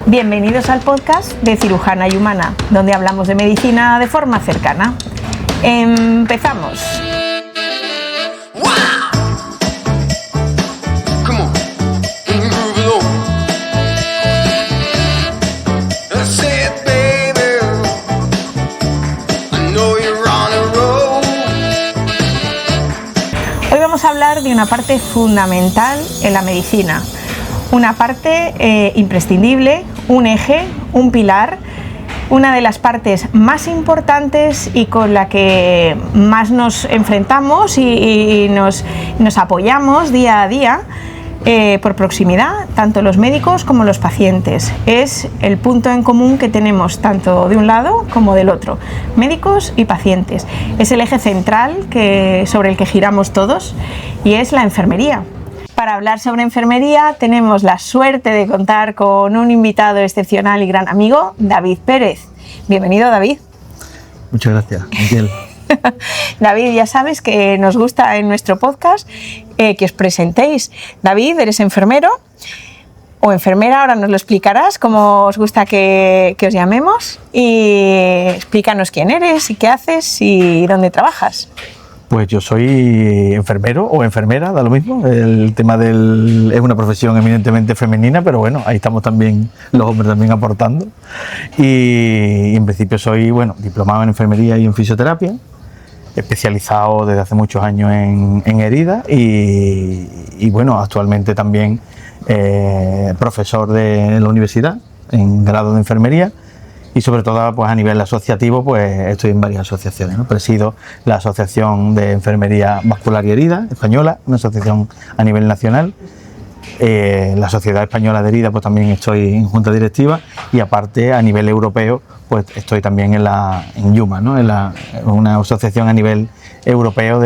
Bienvenidos al podcast de Cirujana y Humana, donde hablamos de medicina de forma cercana. Empezamos. Hoy vamos a hablar de una parte fundamental en la medicina, una parte imprescindible, un eje, un pilar, una de las partes más importantes y con la que más nos enfrentamos y nos apoyamos día a día por proximidad, tanto los médicos como los pacientes. Es el punto en común que tenemos tanto de un lado como del otro, médicos y pacientes. Es el eje central sobre el que giramos todos y es la enfermería. Para hablar sobre enfermería tenemos la suerte de contar con un invitado excepcional y gran amigo, David Pérez. Bienvenido, David. Muchas gracias, Miguel. David, ya sabes que nos gusta en nuestro podcast que os presentéis. David, eres enfermero o enfermera, ahora nos lo explicarás, cómo os gusta que os llamemos, y explícanos quién eres y qué haces y dónde trabajas. Pues yo soy enfermero o enfermera, da lo mismo. El tema es una profesión eminentemente femenina, pero bueno, ahí estamos también los hombres también aportando. Y en principio soy, diplomado en enfermería y en fisioterapia, especializado desde hace muchos años en heridas y bueno, actualmente también profesor de la universidad en grado de enfermería. Y sobre todo pues a nivel asociativo pues estoy en varias asociaciones, ¿no? Presido la Asociación de Enfermería Vascular y Herida española, una asociación a nivel nacional. La Sociedad Española de Herida pues también estoy en junta directiva, y aparte a nivel europeo pues estoy también en IUMA, ¿no? En una asociación a nivel europeo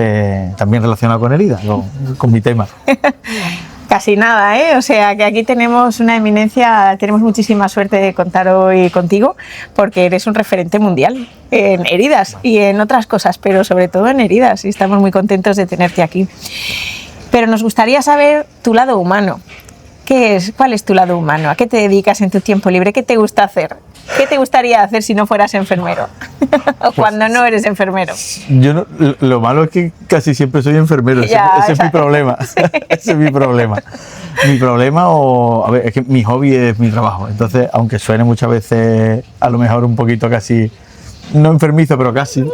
también relacionada con heridas, con mi tema. Casi nada, ¿eh? O sea que aquí tenemos una eminencia, tenemos muchísima suerte de contar hoy contigo, porque eres un referente mundial en heridas y en otras cosas, pero sobre todo en heridas, y estamos muy contentos de tenerte aquí. Pero nos gustaría saber tu lado humano. ¿Cuál es tu lado humano? ¿A qué te dedicas en tu tiempo libre? ¿Qué te gusta hacer? ¿Qué te gustaría hacer si no fueras enfermero? O cuando no eres enfermero. Lo malo es que casi siempre soy enfermero, ese es mi problema. Sí. Ese es mi problema. Mi problema, es que mi hobby es mi trabajo. Entonces, aunque suene muchas veces a lo mejor un poquito casi, no enfermizo, pero casi,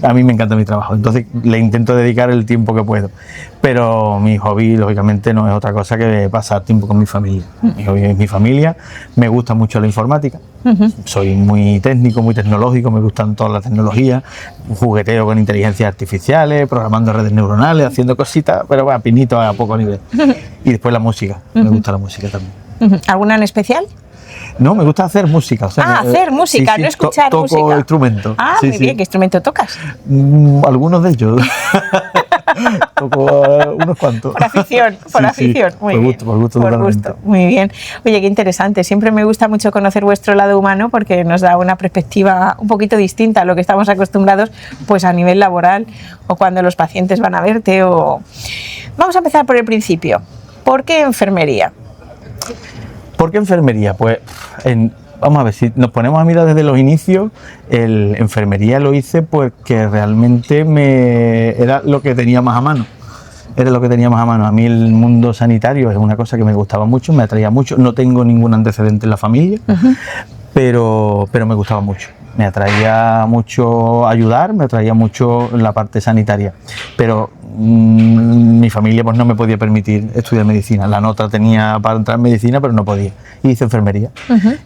a mí me encanta mi trabajo. Entonces le intento dedicar el tiempo que puedo. Pero mi hobby, lógicamente, no es otra cosa que pasar tiempo con mi familia. Mi hobby es mi familia. Me gusta mucho la informática. Soy muy técnico, muy tecnológico. Me gustan todas las tecnologías. Jugueteo con inteligencias artificiales, programando redes neuronales, haciendo cositas, pero pinito a poco nivel. Y después la música. Me gusta la música también. ¿Alguna en especial? No, me gusta hacer música. Hacer música, sí, no escuchar música. Toco instrumentos. Muy bien. ¿Qué instrumento tocas? Algunos de ellos. Toco unos cuantos. Por afición, Muy bien. Por gusto. Muy bien. Oye, qué interesante. Siempre me gusta mucho conocer vuestro lado humano, porque nos da una perspectiva un poquito distinta a lo que estamos acostumbrados pues a nivel laboral o cuando los pacientes van a verte. Vamos a empezar por el principio. ¿Por qué enfermería? ¿Por qué enfermería? Pues vamos a ver, si nos ponemos a mirar desde los inicios, enfermería lo hice porque realmente era lo que tenía más a mano. A mí el mundo sanitario es una cosa que me gustaba mucho, me atraía mucho. No tengo ningún antecedente en la familia, pero me gustaba mucho. Me atraía mucho ayudar, me atraía mucho la parte sanitaria. Pero mi familia pues no me podía permitir estudiar medicina. La nota tenía para entrar en medicina, pero no podía. Hice enfermería.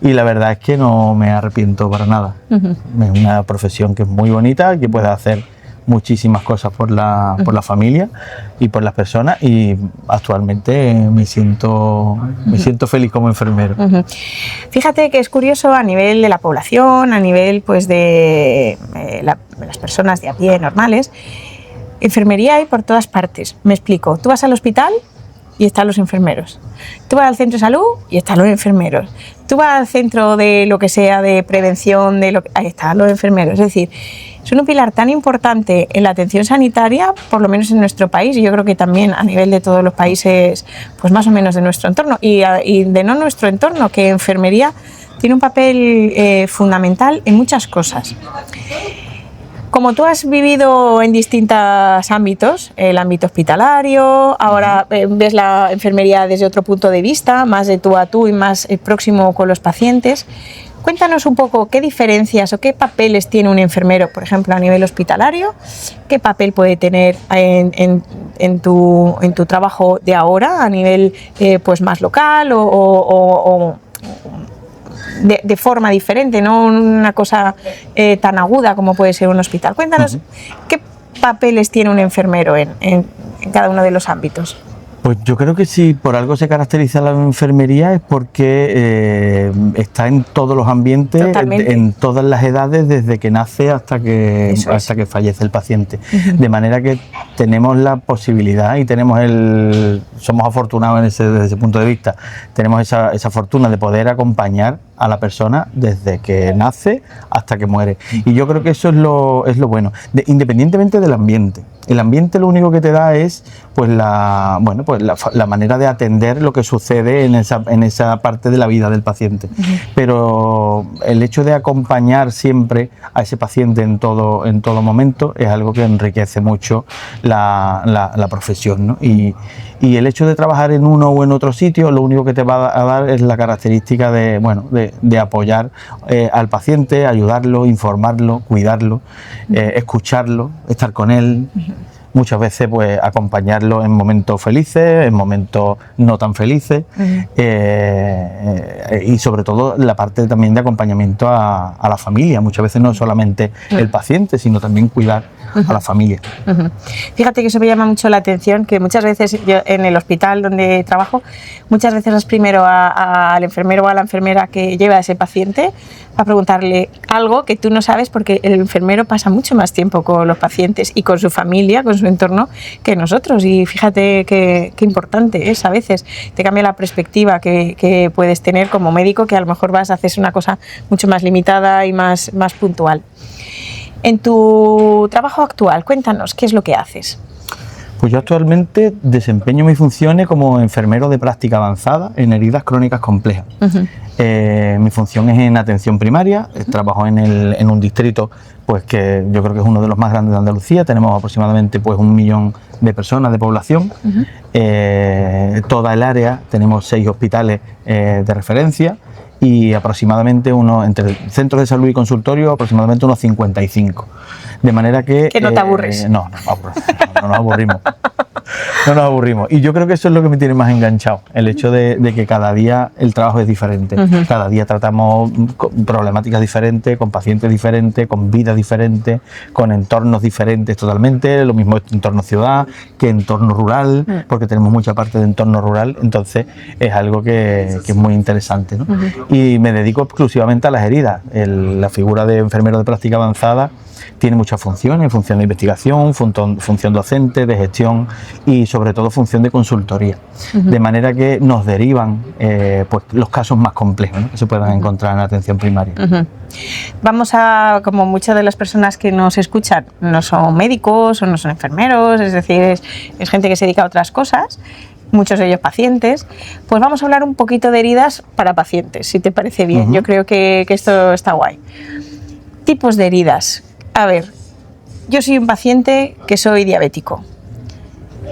Y la verdad es que no me arrepiento para nada. Es una profesión que es muy bonita, que puedes hacer muchísimas cosas por la familia y por las personas, y actualmente me siento feliz como enfermero. Fíjate que es curioso a nivel de la población, a nivel pues de las personas de a pie normales. Enfermería hay por todas partes. Me explico. Tú vas al hospital y están los enfermeros. Tú vas al centro de salud y están los enfermeros. Tú vas al centro de lo que sea, de prevención, ahí están los enfermeros. Es decir, son un pilar tan importante en la atención sanitaria, por lo menos en nuestro país, y yo creo que también a nivel de todos los países, pues más o menos de nuestro entorno, y de no nuestro entorno, que enfermería tiene un papel fundamental en muchas cosas. Como tú has vivido en distintos ámbitos, el ámbito hospitalario, ahora ves la enfermería desde otro punto de vista, más de tú a tú y más próximo con los pacientes, cuéntanos un poco qué diferencias o qué papeles tiene un enfermero, por ejemplo, a nivel hospitalario, qué papel puede tener en tu trabajo de ahora a nivel pues más local o de forma diferente, no una cosa tan aguda como puede ser un hospital. Cuéntanos qué papeles tiene un enfermero en cada uno de los ámbitos. Pues yo creo que si por algo se caracteriza la enfermería es porque está en todos los ambientes, en todas las edades, desde que nace hasta que fallece el paciente. De manera que tenemos la posibilidad y somos afortunados desde ese punto de vista, tenemos esa fortuna de poder acompañar a la persona desde que nace hasta que muere. Y yo creo que eso es lo bueno, independientemente del ambiente. El ambiente lo único que te da es pues la manera de atender lo que sucede en esa parte de la vida del paciente. Pero el hecho de acompañar siempre a ese paciente en todo momento es algo que enriquece mucho la profesión, ¿no? Y el hecho de trabajar en uno o en otro sitio, lo único que te va a dar es la característica de apoyar al paciente, ayudarlo, informarlo, cuidarlo, escucharlo, estar con él. Muchas veces pues acompañarlo en momentos felices, en momentos no tan felices, y sobre todo la parte también de acompañamiento a la familia. Muchas veces no solamente el paciente, sino también cuidar a la familia. Fíjate que eso me llama mucho la atención, que muchas veces yo en el hospital donde trabajo, muchas veces vas primero al enfermero o a la enfermera que lleva a ese paciente a preguntarle algo que tú no sabes, porque el enfermero pasa mucho más tiempo con los pacientes y con su familia, con su entorno, que nosotros. Y fíjate qué importante es a veces. Te cambia la perspectiva que puedes tener como médico, que a lo mejor vas a hacer una cosa mucho más limitada y más puntual. En tu trabajo actual, cuéntanos, ¿qué es lo que haces? Pues yo actualmente desempeño mis funciones como enfermero de práctica avanzada en heridas crónicas complejas. Mi función es en atención primaria, trabajo en un distrito pues que yo creo que es uno de los más grandes de Andalucía. Tenemos aproximadamente pues 1 millón de personas de población. Toda el área, tenemos 6 hospitales de referencia y aproximadamente entre centros de salud y consultorio aproximadamente unos 55. De manera que no te aburres. No nos aburrimos. No nos aburrimos. Y yo creo que eso es lo que me tiene más enganchado, el hecho de que cada día el trabajo es diferente. Cada día tratamos problemáticas diferentes, con pacientes diferentes, con vidas diferentes, con entornos diferentes totalmente. Lo mismo entorno ciudad que entorno rural, porque tenemos mucha parte de entorno rural. Entonces es algo que es muy interesante, ¿no? Y me dedico exclusivamente a las heridas. La figura de enfermero de práctica avanzada tiene muchas funciones: función de investigación, función docente, de gestión y sobre todo función de consultoría. De manera que nos derivan pues los casos más complejos, ¿no?, que se puedan encontrar en la atención primaria. Vamos a, como muchas de las personas que nos escuchan no son médicos o no son enfermeros, es decir, es gente que se dedica a otras cosas, muchos de ellos pacientes, pues vamos a hablar un poquito de heridas para pacientes, si te parece bien. Yo creo que esto está guay. Tipos de heridas. A ver, yo soy un paciente que soy diabético.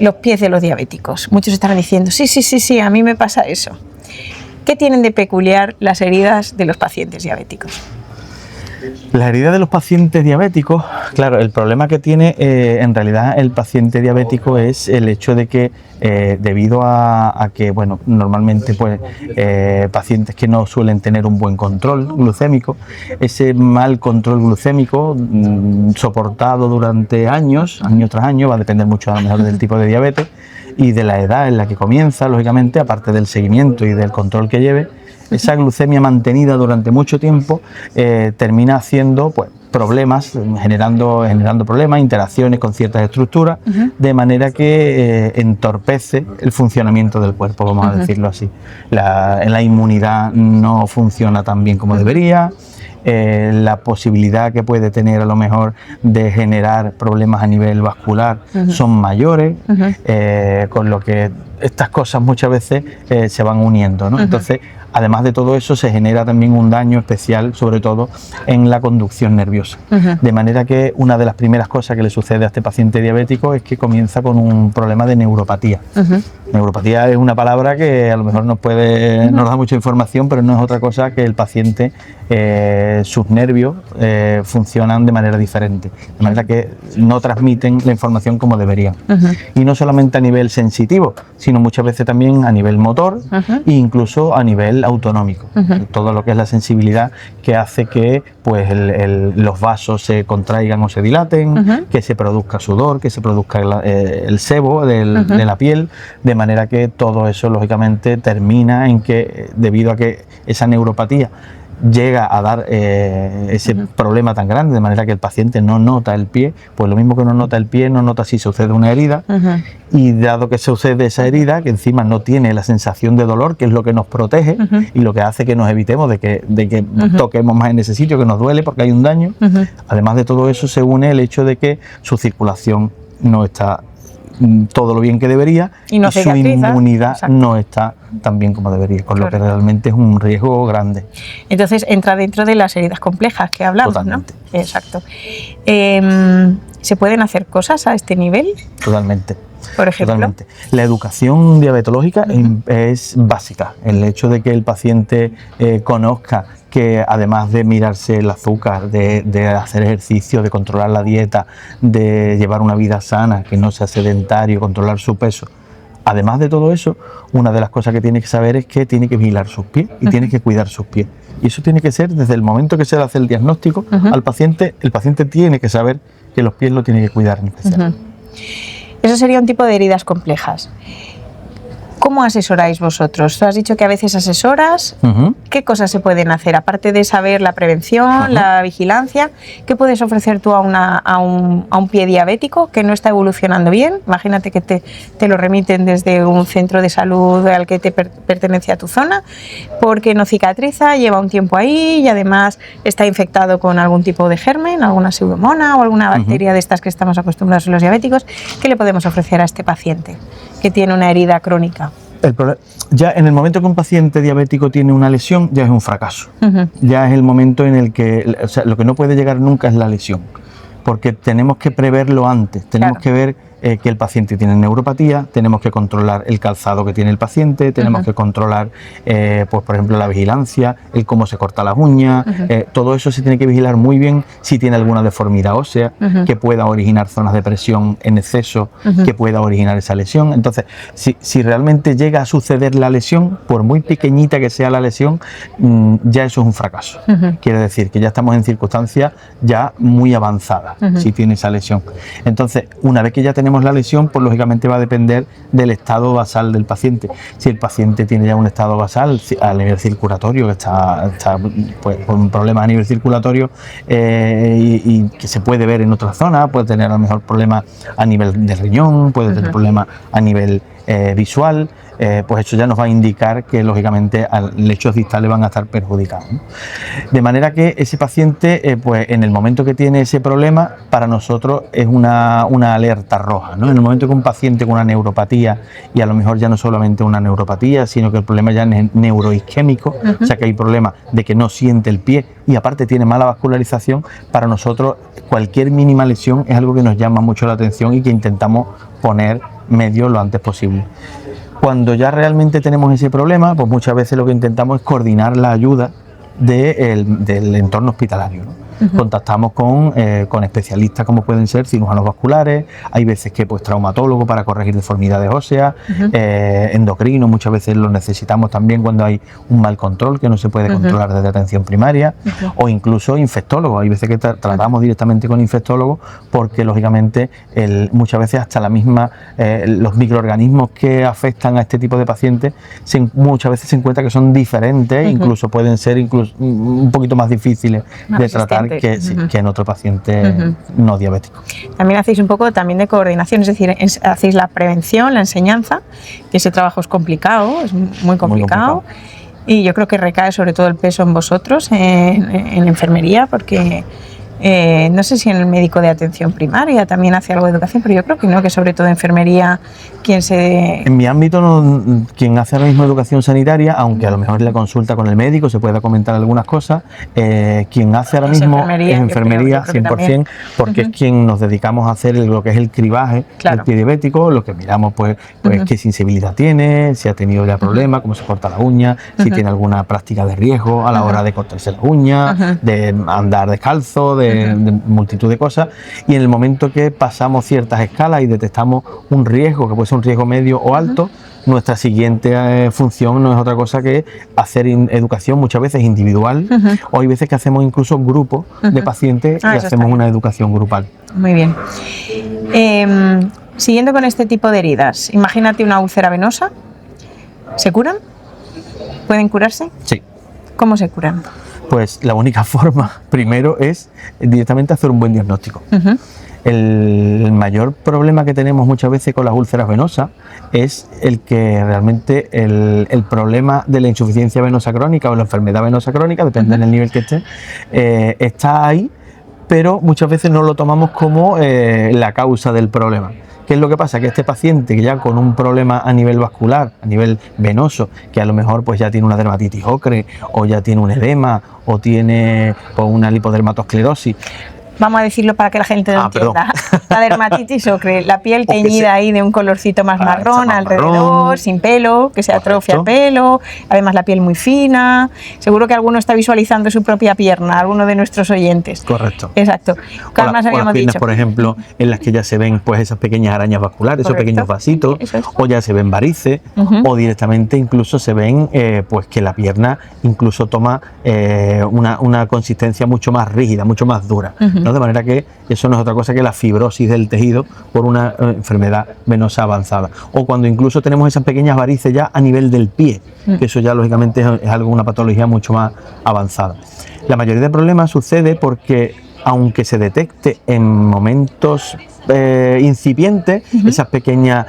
Los pies de los diabéticos. Muchos estarán diciendo, sí, a mí me pasa eso. ¿Qué tienen de peculiar las heridas de los pacientes diabéticos? Las heridas de los pacientes diabéticos, claro, el problema que tiene en realidad el paciente diabético es el hecho de que debido a que, bueno, normalmente pues pacientes que no suelen tener un buen control glucémico, ese mal control glucémico soportado durante año tras año, va a depender mucho a lo mejor del tipo de diabetes, y de la edad en la que comienza, lógicamente, aparte del seguimiento y del control que lleve, esa glucemia mantenida durante mucho tiempo termina haciendo pues problemas, generando problemas, interacciones con ciertas estructuras, de manera que entorpece el funcionamiento del cuerpo, vamos a decirlo así. La inmunidad no funciona tan bien como debería. La posibilidad que puede tener a lo mejor de generar problemas a nivel vascular son mayores, con lo que estas cosas muchas veces se van uniendo, ¿no? Entonces, además de todo eso, se genera también un daño especial, sobre todo en la conducción nerviosa. De manera que una de las primeras cosas que le sucede a este paciente diabético es que comienza con un problema de neuropatía. Neuropatía es una palabra que a lo mejor nos da mucha información, pero no es otra cosa que el paciente, sus nervios funcionan de manera diferente, de manera que no transmiten la información como deberían. Y no solamente a nivel sensitivo, sino muchas veces también a nivel motor e incluso a nivel autonómico. Todo lo que es la sensibilidad que hace que pues, los vasos se contraigan o se dilaten, que se produzca sudor, que se produzca el sebo de la piel, de manera que todo eso lógicamente termina en que, debido a que esa neuropatía llega a dar ese problema tan grande, de manera que el paciente no nota el pie, pues lo mismo que no nota el pie, no nota si sucede una herida, y dado que sucede esa herida, que encima no tiene la sensación de dolor, que es lo que nos protege y lo que hace que nos evitemos de que toquemos más en ese sitio, que nos duele porque hay un daño, además de todo eso se une el hecho de que su circulación no está todo lo bien que debería y su inmunidad no está tan bien como debería, con lo que realmente es un riesgo grande. Entonces entra dentro de las heridas complejas que hablamos. Totalmente. ¿No? Exacto. ¿Se pueden hacer cosas a este nivel? Totalmente. Por ejemplo. Totalmente. La educación diabetológica es básica. El hecho de que el paciente conozca que además de mirarse el azúcar, de hacer ejercicio, de controlar la dieta, de llevar una vida sana, que no sea sedentario, controlar su peso, además de todo eso, una de las cosas que tiene que saber es que tiene que vigilar sus pies y tiene que cuidar sus pies. Y eso tiene que ser desde el momento que se le hace el diagnóstico al paciente. El paciente tiene que saber que los pies lo tiene que cuidar en especial. Eso sería un tipo de heridas complejas. ¿Cómo asesoráis vosotros? Tú has dicho que a veces asesoras. ¿Qué cosas se pueden hacer? Aparte de saber la prevención, la vigilancia, ¿qué puedes ofrecer tú a un pie diabético que no está evolucionando bien? Imagínate que te lo remiten desde un centro de salud al que te pertenece a tu zona, porque no cicatriza, lleva un tiempo ahí y además está infectado con algún tipo de germen, alguna pseudomonas o alguna bacteria de estas que estamos acostumbrados los diabéticos. ¿Qué le podemos ofrecer a este paciente que tiene una herida crónica? Ya en el momento que un paciente diabético tiene una lesión, ya es un fracaso. Ya es el momento en el que, o sea, lo que no puede llegar nunca es la lesión, porque tenemos que preverlo antes, tenemos que ver que el paciente tiene neuropatía, tenemos que controlar el calzado que tiene el paciente, tenemos que controlar, pues por ejemplo, la vigilancia, el cómo se corta las uñas, todo eso se tiene que vigilar muy bien. Si tiene alguna deformidad ósea que pueda originar zonas de presión en exceso, que pueda originar esa lesión. Entonces, si realmente llega a suceder la lesión, por muy pequeñita que sea la lesión, ya eso es un fracaso. Quiere decir que ya estamos en circunstancias ya muy avanzadas, si tiene esa lesión. Entonces, una vez que ya tenemos la lesión, pues lógicamente va a depender del estado basal del paciente. Si el paciente tiene ya un estado basal a nivel circulatorio, que está pues, con problemas a nivel circulatorio y que se puede ver en otras zonas, puede tener a lo mejor problemas a nivel de riñón, puede tener problemas a nivel visual, pues eso ya nos va a indicar que lógicamente lechos distales van a estar perjudicados, ¿no? De manera que ese paciente, pues en el momento que tiene ese problema, para nosotros es una alerta roja, ¿no? En el momento que un paciente con una neuropatía, y a lo mejor ya no solamente una neuropatía, sino que el problema ya es neuroisquémico, o sea que hay problema de que no siente el pie y aparte tiene mala vascularización, para nosotros cualquier mínima lesión es algo que nos llama mucho la atención y que intentamos poner medio lo antes posible. Cuando ya realmente tenemos ese problema, pues muchas veces lo que intentamos es coordinar la ayuda del entorno hospitalario, ¿no? contactamos con especialistas como pueden ser cirujanos vasculares, hay veces que pues traumatólogos para corregir deformidades óseas, endocrinos, muchas veces los necesitamos también cuando hay un mal control que no se puede controlar desde atención primaria, o incluso infectólogos. Hay veces que tratamos directamente con infectólogos porque lógicamente muchas veces hasta la misma los microorganismos que afectan a este tipo de pacientes muchas veces se encuentra que son diferentes, incluso pueden ser un poquito más difíciles de tratar que en otro paciente no diabético. También hacéis un poco también de coordinación, es decir, hacéis la prevención, la enseñanza, que ese trabajo es complicado, es muy complicado. Y yo creo que recae sobre todo el peso en vosotros, en enfermería, porque no sé si en el médico de atención primaria también hace algo de educación, pero yo creo que no, que sobre todo enfermería quien se... En mi ámbito, quien hace ahora mismo educación sanitaria, aunque a lo mejor en la consulta con el médico se pueda comentar algunas cosas, quien hace ahora mismo es enfermería 100%, porque es quien nos dedicamos a hacer lo que es el cribaje del pie diabético, lo que miramos pues qué sensibilidad tiene, si ha tenido ya problemas, cómo se corta la uña, si tiene alguna práctica de riesgo a la hora de cortarse la uña, de andar descalzo, de multitud de cosas, y en el momento que pasamos ciertas escalas y detectamos un riesgo, que puede ser un riesgo medio o alto, nuestra siguiente función no es otra cosa que hacer educación muchas veces individual, o hay veces que hacemos incluso grupos de pacientes y hacemos una educación grupal. Muy bien. Siguiendo con este tipo de heridas, imagínate una úlcera venosa, ¿se curan? ¿Pueden curarse? Sí. ¿Cómo se curan? Pues la única forma, primero, es directamente hacer un buen diagnóstico. El mayor problema que tenemos muchas veces con las úlceras venosas es el que realmente el problema de la insuficiencia venosa crónica o la enfermedad venosa crónica, depende del nivel que esté, está ahí, pero muchas veces no lo tomamos como la causa del problema. ¿Qué es lo que pasa? Que este paciente que ya con un problema a nivel vascular, a nivel venoso, que a lo mejor pues ya tiene una dermatitis ocre, o ya tiene un edema, o tiene una lipodermatosclerosis. Vamos a decirlo para que la gente lo entienda. La dermatitis ocre, la piel teñida ahí de un colorcito más marrón alrededor, sin pelo, que se atrofia el pelo, además la piel muy fina. Seguro que alguno está visualizando su propia pierna, alguno de nuestros oyentes. Correcto. Exacto. ¿Qué más habíamos dicho? Por ejemplo, en las que ya se ven pues esas pequeñas arañas vasculares, esos pequeños vasitos, o ya se ven varices, o directamente incluso se ven pues que la pierna incluso toma una consistencia mucho más rígida, mucho más dura. ¿no? De manera que eso no es otra cosa que la fibrosis del tejido por una enfermedad venosa avanzada. O cuando incluso tenemos esas pequeñas varices ya a nivel del pie, que eso ya lógicamente es una patología mucho más avanzada. La mayoría de problemas sucede porque aunque se detecte en momentos incipientes, esas pequeñas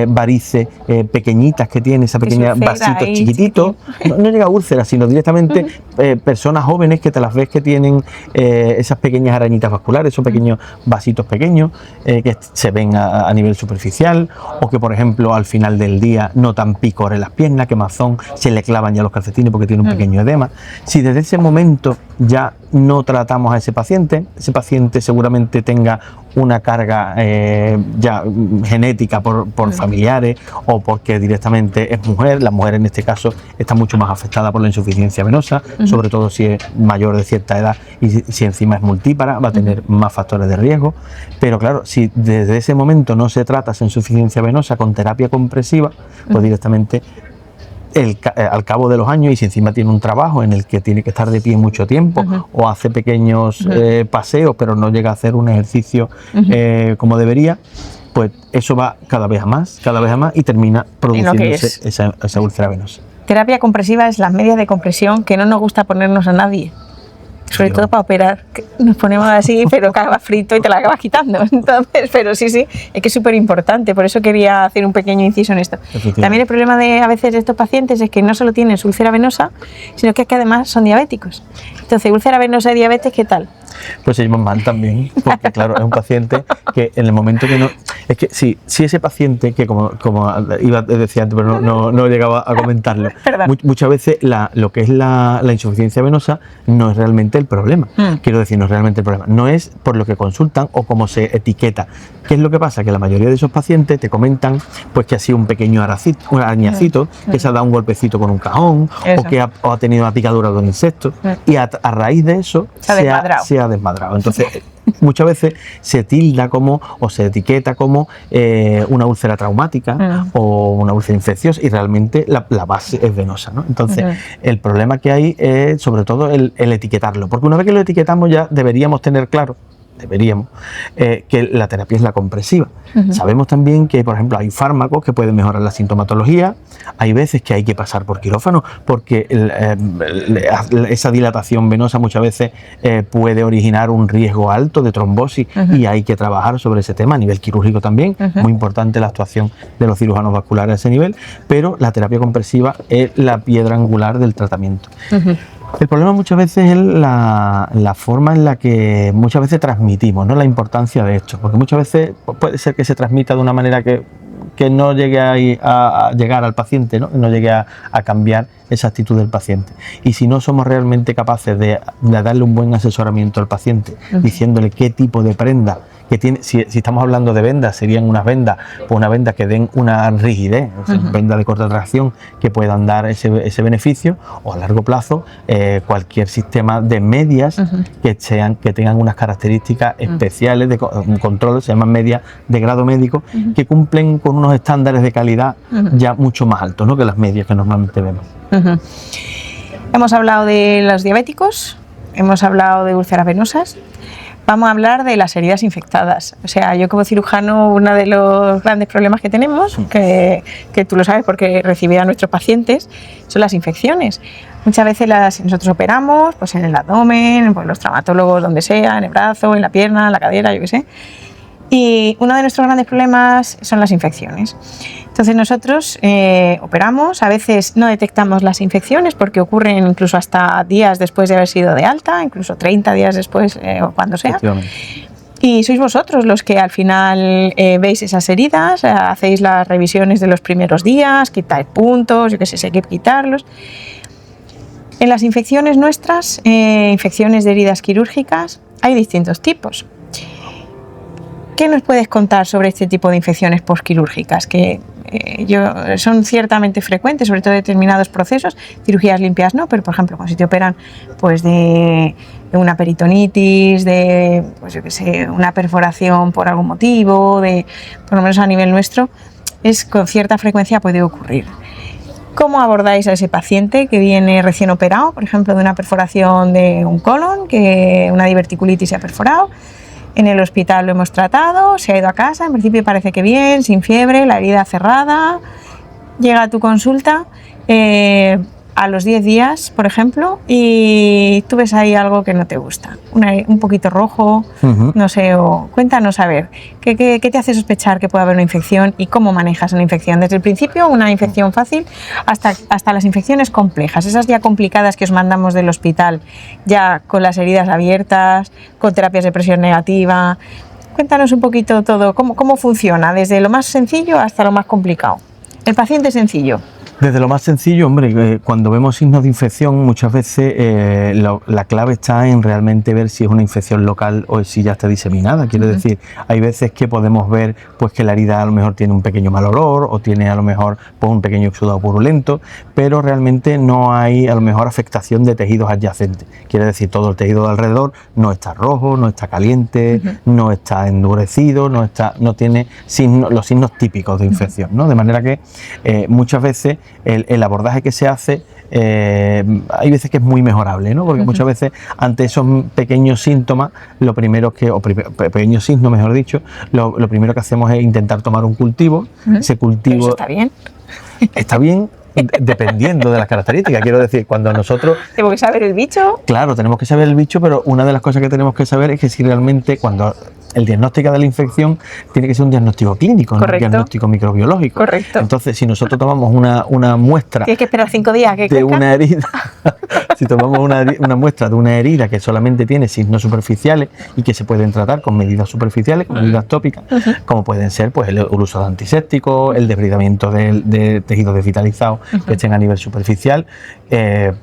varices pequeñitas que tiene, esa pequeña vasitos chiquititos, no llega a úlceras, sino directamente personas jóvenes que te las ves que tienen esas pequeñas arañitas vasculares, esos pequeños vasitos pequeños que se ven a nivel superficial, o que por ejemplo al final del día notan picor en las piernas, quemazón, se le clavan ya los calcetines porque tiene un pequeño edema. Si desde ese momento ya no tratamos a ese paciente seguramente tenga una carga ya genética por familiares, o porque directamente es mujer. La mujer en este caso está mucho más afectada por la insuficiencia venosa, sobre todo si es mayor de cierta edad y si encima es multípara, va a tener más factores de riesgo. Pero claro, si desde ese momento no se trata esa insuficiencia venosa con terapia compresiva, pues directamente al cabo de los años, y si encima tiene un trabajo en el que tiene que estar de pie mucho tiempo, o hace pequeños paseos pero no llega a hacer un ejercicio como debería, pues eso va cada vez a más y termina produciéndose esa úlcera venosa. Terapia compresiva es las medias de compresión que no nos gusta ponernos a nadie. Sobre todo para operar, que nos ponemos así, pero acaba frito y te la acabas quitando. Entonces, pero sí, es que es súper importante, por eso quería hacer un pequeño inciso en esto. También el problema de a veces de estos pacientes es que no solo tienen su úlcera venosa, sino que además son diabéticos. Entonces, úlcera venosa y diabetes, ¿qué tal? Pues se llevan mal también, porque claro, es un paciente que en el momento que no... Es que si ese paciente, que como iba a decir antes, pero no llegaba a comentarlo, muchas veces lo que es la insuficiencia venosa no es realmente el problema. Quiero decir, no es realmente el problema. No es por lo que consultan o cómo se etiqueta. ¿Qué es lo que pasa? Que la mayoría de esos pacientes te comentan pues que ha sido un pequeño arañacito, que se ha dado un golpecito con un cajón, o que ha tenido una picadura de un insecto, y a raíz de eso se ha desmadrado. Entonces, muchas veces se tilda como, o se etiqueta como una úlcera traumática o una úlcera infecciosa, y realmente la base es venosa, ¿no? Entonces, el problema que hay es sobre todo el etiquetarlo, porque una vez que lo etiquetamos ya deberíamos tener claro que la terapia es la compresiva. Sabemos también que, por ejemplo, hay fármacos que pueden mejorar la sintomatología, hay veces que hay que pasar por quirófano porque esa dilatación venosa muchas veces puede originar un riesgo alto de trombosis, y hay que trabajar sobre ese tema a nivel quirúrgico también. Muy importante la actuación de los cirujanos vasculares a ese nivel, pero la terapia compresiva es la piedra angular del tratamiento. El problema muchas veces es la forma en la que muchas veces transmitimos, ¿no? La importancia de esto, porque muchas veces puede ser que se transmita de una manera que no llegue a llegar al paciente, ¿no? No llegue a cambiar esa actitud del paciente. Y si no somos realmente capaces de darle un buen asesoramiento al paciente, diciéndole qué tipo de prenda que tiene, si estamos hablando de vendas, serían unas vendas, pues una venda que den una rigidez, o sea, venda de corta tracción que puedan dar ese beneficio, o a largo plazo cualquier sistema de medias que tengan unas características especiales de control, se llaman medias de grado médico, que cumplen con unos estándares de calidad ya mucho más altos, ¿no?, que las medias que normalmente vemos. Hemos hablado de los diabéticos, hemos hablado de úlceras venosas. Vamos a hablar de las heridas infectadas. O sea, yo como cirujano, uno de los grandes problemas que tenemos, que tú lo sabes porque recibí a nuestros pacientes, son las infecciones. Muchas veces nosotros operamos pues en el abdomen, pues los traumatólogos donde sea, en el brazo, en la pierna, en la cadera, yo qué sé. Y uno de nuestros grandes problemas son las infecciones. Entonces nosotros operamos, a veces no detectamos las infecciones porque ocurren incluso hasta días después de haber sido de alta, incluso 30 días después o cuando sea. Y sois vosotros los que al final veis esas heridas, hacéis las revisiones de los primeros días, quitáis puntos, yo qué sé, si hay que quitarlos. En las infecciones nuestras, infecciones de heridas quirúrgicas, hay distintos tipos. ¿Qué nos puedes contar sobre este tipo de infecciones postquirúrgicas que son ciertamente frecuentes, sobre todo en determinados procesos? Cirugías limpias no, pero por ejemplo, cuando se te operan pues de una peritonitis, de pues yo qué sé, una perforación por algún motivo, por lo menos a nivel nuestro, con cierta frecuencia puede ocurrir. ¿Cómo abordáis a ese paciente que viene recién operado, por ejemplo, de una perforación de un colon, que una diverticulitis se ha perforado? En el hospital lo hemos tratado, se ha ido a casa, en principio parece que bien, sin fiebre, la herida cerrada, llega a tu consulta a los 10 días, por ejemplo, y tú ves ahí algo que no te gusta, un poquito rojo, no sé, cuéntanos a ver, ¿qué te hace sospechar que puede haber una infección y cómo manejas una infección? Desde el principio, una infección fácil, hasta las infecciones complejas, esas ya complicadas que os mandamos del hospital, ya con las heridas abiertas, con terapias de presión negativa. Cuéntanos un poquito todo, cómo funciona, desde lo más sencillo hasta lo más complicado. El paciente sencillo. Desde lo más sencillo, hombre, cuando vemos signos de infección, muchas veces la clave está en realmente ver si es una infección local o si ya está diseminada. Quiero decir, hay veces que podemos ver pues que la herida a lo mejor tiene un pequeño mal olor o tiene a lo mejor pues, un pequeño exudado purulento, pero realmente no hay a lo mejor afectación de tejidos adyacentes. Quiere decir, todo el tejido de alrededor no está rojo, no está caliente, no está endurecido, no tiene los signos típicos de infección, ¿no? De manera que muchas veces el abordaje que se hace hay veces que es muy mejorable, ¿no? Porque muchas veces ante esos pequeños síntomas, pequeños signos, mejor dicho, lo primero que hacemos es intentar tomar un cultivo. Ese cultivo... ¿Pero eso está bien? Está bien dependiendo de las características. Quiero decir, cuando nosotros... ¿Tengo que saber el bicho? Claro, tenemos que saber el bicho, pero una de las cosas que tenemos que saber es que si realmente cuando... El diagnóstico de la infección tiene que ser un diagnóstico clínico, no un diagnóstico microbiológico. Correcto. Entonces, si nosotros tomamos una muestra... Tienes que esperar 5 días. De una herida... Si tomamos una muestra de una herida que solamente tiene signos superficiales y que se pueden tratar con medidas superficiales, con medidas tópicas, como pueden ser pues, el uso de antisépticos, el debridamiento de tejidos desvitalizados que estén a nivel superficial,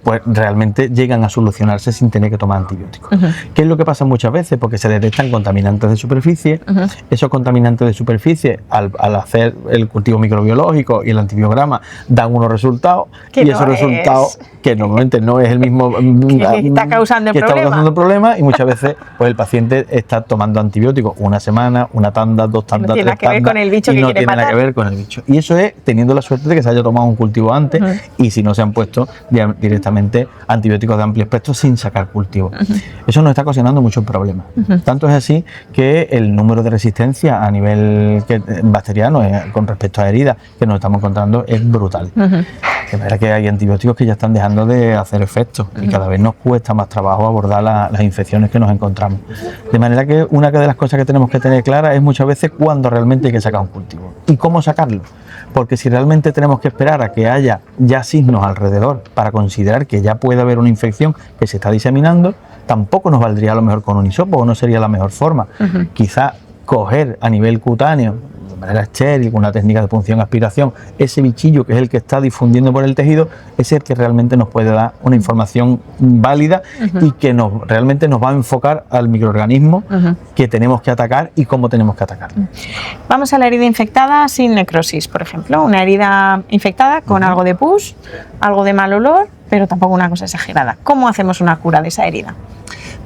pues realmente llegan a solucionarse sin tener que tomar antibióticos. ¿Qué es lo que pasa muchas veces? Porque se detectan contaminantes de superficie. Esos contaminantes de superficie, al hacer el cultivo microbiológico y el antibiograma, dan unos resultados, y esos resultados, que normalmente no es el microorganismo que está causando el que está problema. causando el problema, y muchas veces pues el paciente está tomando antibióticos una semana, una tanda, dos tandas, No tiene tres que ver tandas, con el bicho y que no quiere tiene nada matar. que ver con el bicho. Y eso es teniendo la suerte de que se haya tomado un cultivo antes, y si no se han puesto directamente antibióticos de amplio espectro sin sacar cultivo. Eso nos está ocasionando muchos problemas. Tanto es así que el número de resistencia a nivel bacteriano con respecto a heridas que nos estamos encontrando es brutal. De manera que hay antibióticos que ya están dejando de hacer efecto, y cada vez nos cuesta más trabajo abordar las infecciones que nos encontramos. De manera que una de las cosas que tenemos que tener clara es muchas veces cuándo realmente hay que sacar un cultivo y cómo sacarlo. Porque si realmente tenemos que esperar a que haya ya signos alrededor para considerar que ya puede haber una infección que se está diseminando, tampoco nos valdría a lo mejor con un hisopo, o no sería la mejor forma. Quizá coger a nivel cutáneo, de manera estéril, con una técnica de punción aspiración, ese bichillo que es el que está difundiendo por el tejido, es el que realmente nos puede dar una información válida y que realmente nos va a enfocar al microorganismo que tenemos que atacar y cómo tenemos que atacarlo. Vamos a la herida infectada sin necrosis, por ejemplo. Una herida infectada con algo de pus, algo de mal olor, pero tampoco una cosa exagerada. ¿Cómo hacemos una cura de esa herida?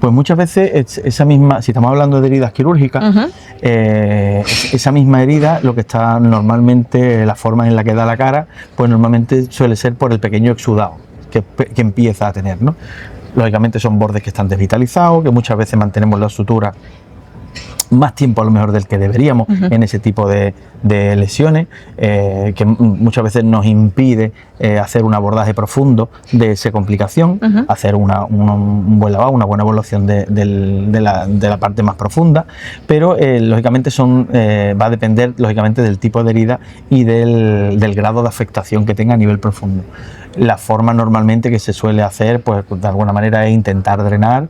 Pues muchas veces esa misma, si estamos hablando de heridas quirúrgicas, esa misma herida, lo que está normalmente, la forma en la que da la cara, pues normalmente suele ser por el pequeño exudado que empieza a tener, ¿no? Lógicamente son bordes que están desvitalizados, que muchas veces mantenemos la sutura más tiempo a lo mejor del que deberíamos en ese tipo de lesiones, que muchas veces nos impide hacer un abordaje profundo de esa complicación, hacer un buen lavado, una buena evaluación de la parte más profunda, pero lógicamente va a depender lógicamente del tipo de herida y del grado de afectación que tenga a nivel profundo. La forma normalmente que se suele hacer, pues de alguna manera, es intentar drenar.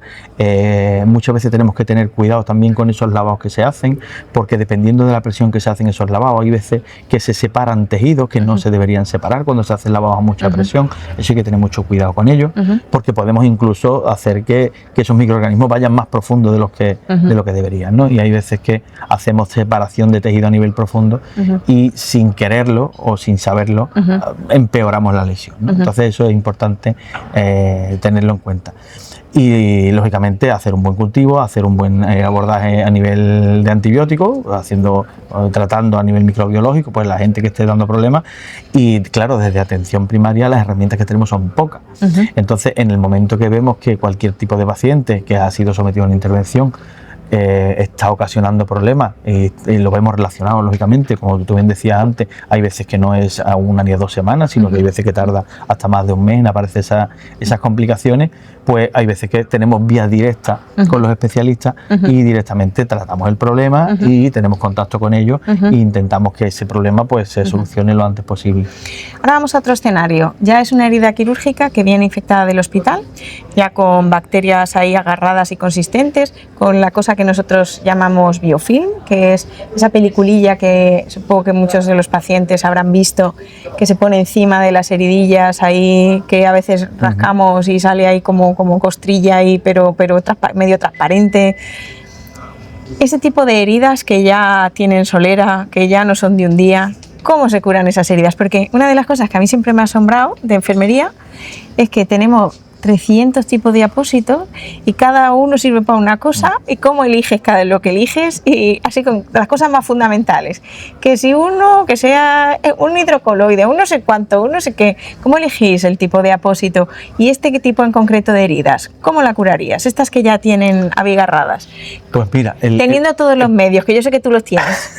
Muchas veces tenemos que tener cuidado también con esos lavados que se hacen, porque dependiendo de la presión que se hacen esos lavados, hay veces que se separan tejidos que no se deberían separar cuando se hacen lavados a mucha presión. Eso hay que tener mucho cuidado con ello, porque podemos incluso hacer que esos microorganismos vayan más profundo de lo que deberían, ¿no? Y hay veces que hacemos separación de tejido a nivel profundo y sin quererlo o sin saberlo empeoramos la lesión, ¿no? Entonces eso es importante tenerlo en cuenta. Y lógicamente hacer un buen cultivo, hacer un buen abordaje a nivel de antibióticos, tratando a nivel microbiológico pues la gente que esté dando problemas, y claro, desde atención primaria las herramientas que tenemos son pocas. Entonces, en el momento que vemos que cualquier tipo de paciente que ha sido sometido a una intervención está ocasionando problemas, y lo vemos relacionado lógicamente, como tú bien decías antes, hay veces que no es a 1 ni a 2 semanas, sino que hay veces que tarda hasta más de un mes en aparecer esas complicaciones, pues hay veces que tenemos vía directa con los especialistas y directamente tratamos el problema y tenemos contacto con ellos e intentamos que ese problema pues se solucione lo antes posible. Ahora vamos a otro escenario. Ya es una herida quirúrgica que viene infectada del hospital, ya con bacterias ahí agarradas y consistentes, con la cosa que nosotros llamamos biofilm, que es esa peliculilla que supongo que muchos de los pacientes habrán visto, que se pone encima de las heridillas ahí, que a veces rascamos y sale ahí como costrilla ahí, pero medio transparente. Ese tipo de heridas que ya tienen solera, que ya no son de un día, ¿cómo se curan esas heridas? Porque una de las cosas que a mí siempre me ha asombrado de enfermería es que tenemos 300 tipos de apósitos y cada uno sirve para una cosa, y cómo eliges cada lo que eliges, y así con las cosas más fundamentales, que si uno que sea un hidrocoloide, un no sé cuánto, un no sé qué, ¿cómo elegís el tipo de apósito? Y este tipo en concreto de heridas, ¿cómo la curarías? Estas que ya tienen abigarradas, pues mira, teniendo todos los medios, que yo sé que tú los tienes.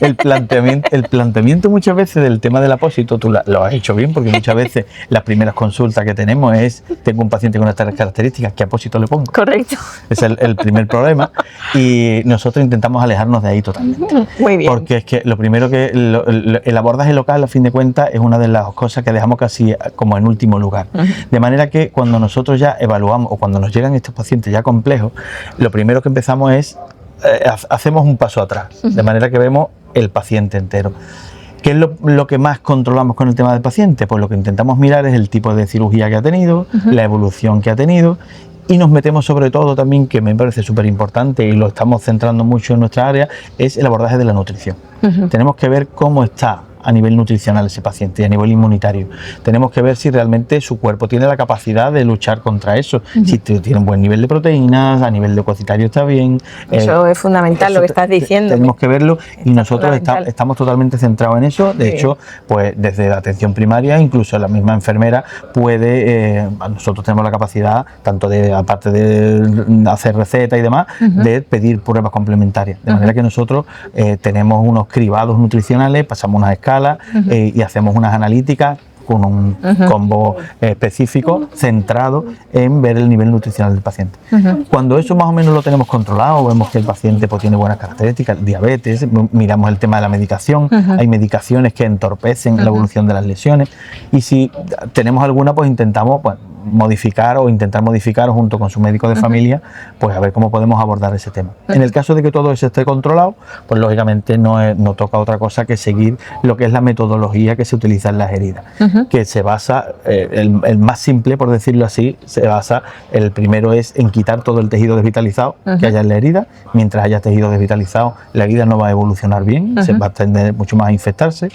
El planteamiento muchas veces del tema del apósito, tú lo has hecho bien, porque muchas veces las primeras consultas que tenemos es: tengo un paciente con estas características, ¿qué apósito le pongo? Correcto. Es el primer problema, y nosotros intentamos alejarnos de ahí totalmente. Muy bien. Porque es que lo primero que el abordaje local, a fin de cuentas, es una de las cosas que dejamos casi como en último lugar. De manera que cuando nosotros ya evaluamos, o cuando nos llegan estos pacientes ya complejos, lo primero que empezamos es hacemos un paso atrás, de manera que vemos el paciente entero. ¿Qué es lo que más controlamos con el tema del paciente? Pues lo que intentamos mirar es el tipo de cirugía que ha tenido, la evolución que ha tenido, y nos metemos sobre todo también, que me parece súper importante y lo estamos centrando mucho en nuestra área, es el abordaje de la nutrición. Tenemos que ver cómo está a nivel nutricional ese paciente y a nivel inmunitario. Tenemos que ver si realmente su cuerpo tiene la capacidad de luchar contra eso, si tiene un buen nivel de proteínas, a nivel leucocitario está bien. Eso es fundamental, lo que estás diciendo. Tenemos que verlo y nosotros estamos totalmente centrados en eso. De hecho, pues desde la atención primaria, incluso la misma enfermera puede, nosotros tenemos la capacidad, tanto de, aparte de hacer recetas y demás, de pedir pruebas complementarias. De manera que nosotros tenemos unos cribados nutricionales, pasamos unas escalas y hacemos unas analíticas con un combo específico centrado en ver el nivel nutricional del paciente. Cuando eso más o menos lo tenemos controlado, vemos que el paciente pues, tiene buenas características, diabetes, miramos el tema de la medicación, hay medicaciones que entorpecen la evolución de las lesiones y si tenemos alguna pues intentamos modificar o intentar modificar junto con su médico de familia, pues a ver cómo podemos abordar ese tema. En el caso de que todo eso esté controlado, pues lógicamente no toca otra cosa que seguir lo que es la metodología que se utiliza en las heridas, que se basa, el más simple por decirlo así, se basa, el primero es en quitar todo el tejido desvitalizado que haya en la herida. Mientras haya tejido desvitalizado, la herida no va a evolucionar bien, se va a tender mucho más a infectarse.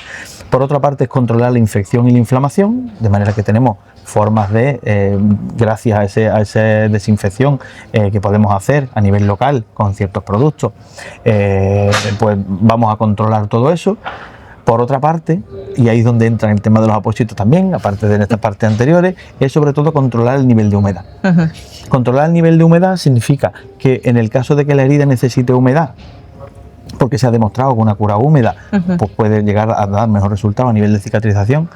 Por otra parte es controlar la infección y la inflamación, de manera que tenemos formas de, gracias a esa desinfección que podemos hacer a nivel local con ciertos productos, pues vamos a controlar todo eso. Por otra parte, y ahí es donde entra el tema de los apósitos también, aparte de estas partes anteriores, es sobre todo controlar el nivel de humedad. Controlar el nivel de humedad significa que en el caso de que la herida necesite humedad, porque se ha demostrado que una cura húmeda pues puede llegar a dar mejor resultado a nivel de cicatrización,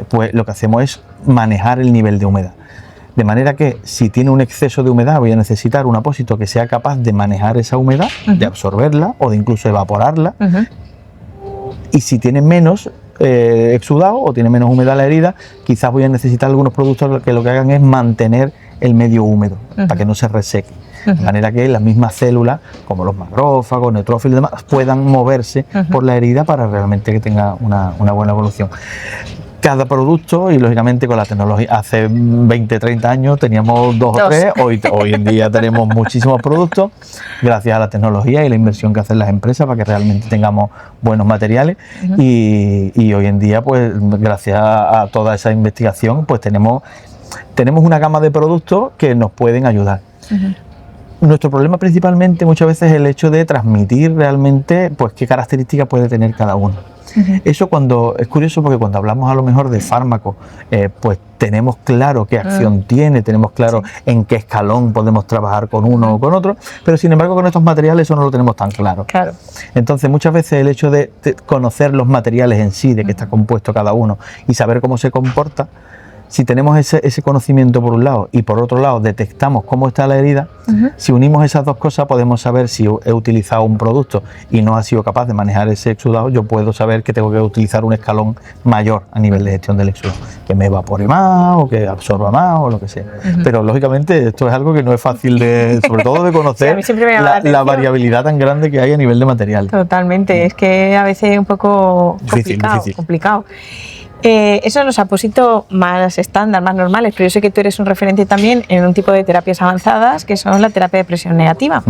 pues lo que hacemos es manejar el nivel de humedad. De manera que si tiene un exceso de humedad voy a necesitar un apósito que sea capaz de manejar esa humedad, de absorberla o de incluso evaporarla. Y si tiene menos exudado o tiene menos humedad la herida, quizás voy a necesitar algunos productos que lo que hagan es mantener el medio húmedo para que no se reseque. De manera que las mismas células, como los macrófagos, neutrófilos y demás, puedan moverse por la herida para realmente que tenga una buena evolución. Cada producto, y lógicamente con la tecnología, hace 20, 30 años teníamos dos o tres, hoy en día tenemos muchísimos productos, gracias a la tecnología y la inversión que hacen las empresas para que realmente tengamos buenos materiales y hoy en día, pues gracias a toda esa investigación, pues tenemos una gama de productos que nos pueden ayudar. Nuestro problema principalmente muchas veces es el hecho de transmitir realmente pues qué características puede tener cada uno. Eso es curioso porque cuando hablamos a lo mejor de fármacos, pues tenemos claro qué acción tiene, tenemos claro en qué escalón podemos trabajar con uno o con otro, pero sin embargo con estos materiales eso no lo tenemos tan claro. Entonces muchas veces el hecho de conocer los materiales en sí, de qué está compuesto cada uno y saber cómo se comporta, si tenemos ese conocimiento por un lado y por otro lado detectamos cómo está la herida, si unimos esas dos cosas podemos saber si he utilizado un producto y no ha sido capaz de manejar ese exudado, yo puedo saber que tengo que utilizar un escalón mayor a nivel de gestión del exudado, que me evapore más o que absorba más o lo que sea. Pero lógicamente esto es algo que no es fácil sobre todo de conocer la variabilidad tan grande que hay a nivel de material. Totalmente, es que a veces es un poco complicado. Esos son los apósitos más estándar, más normales, pero yo sé que tú eres un referente también en un tipo de terapias avanzadas que son la terapia de presión negativa.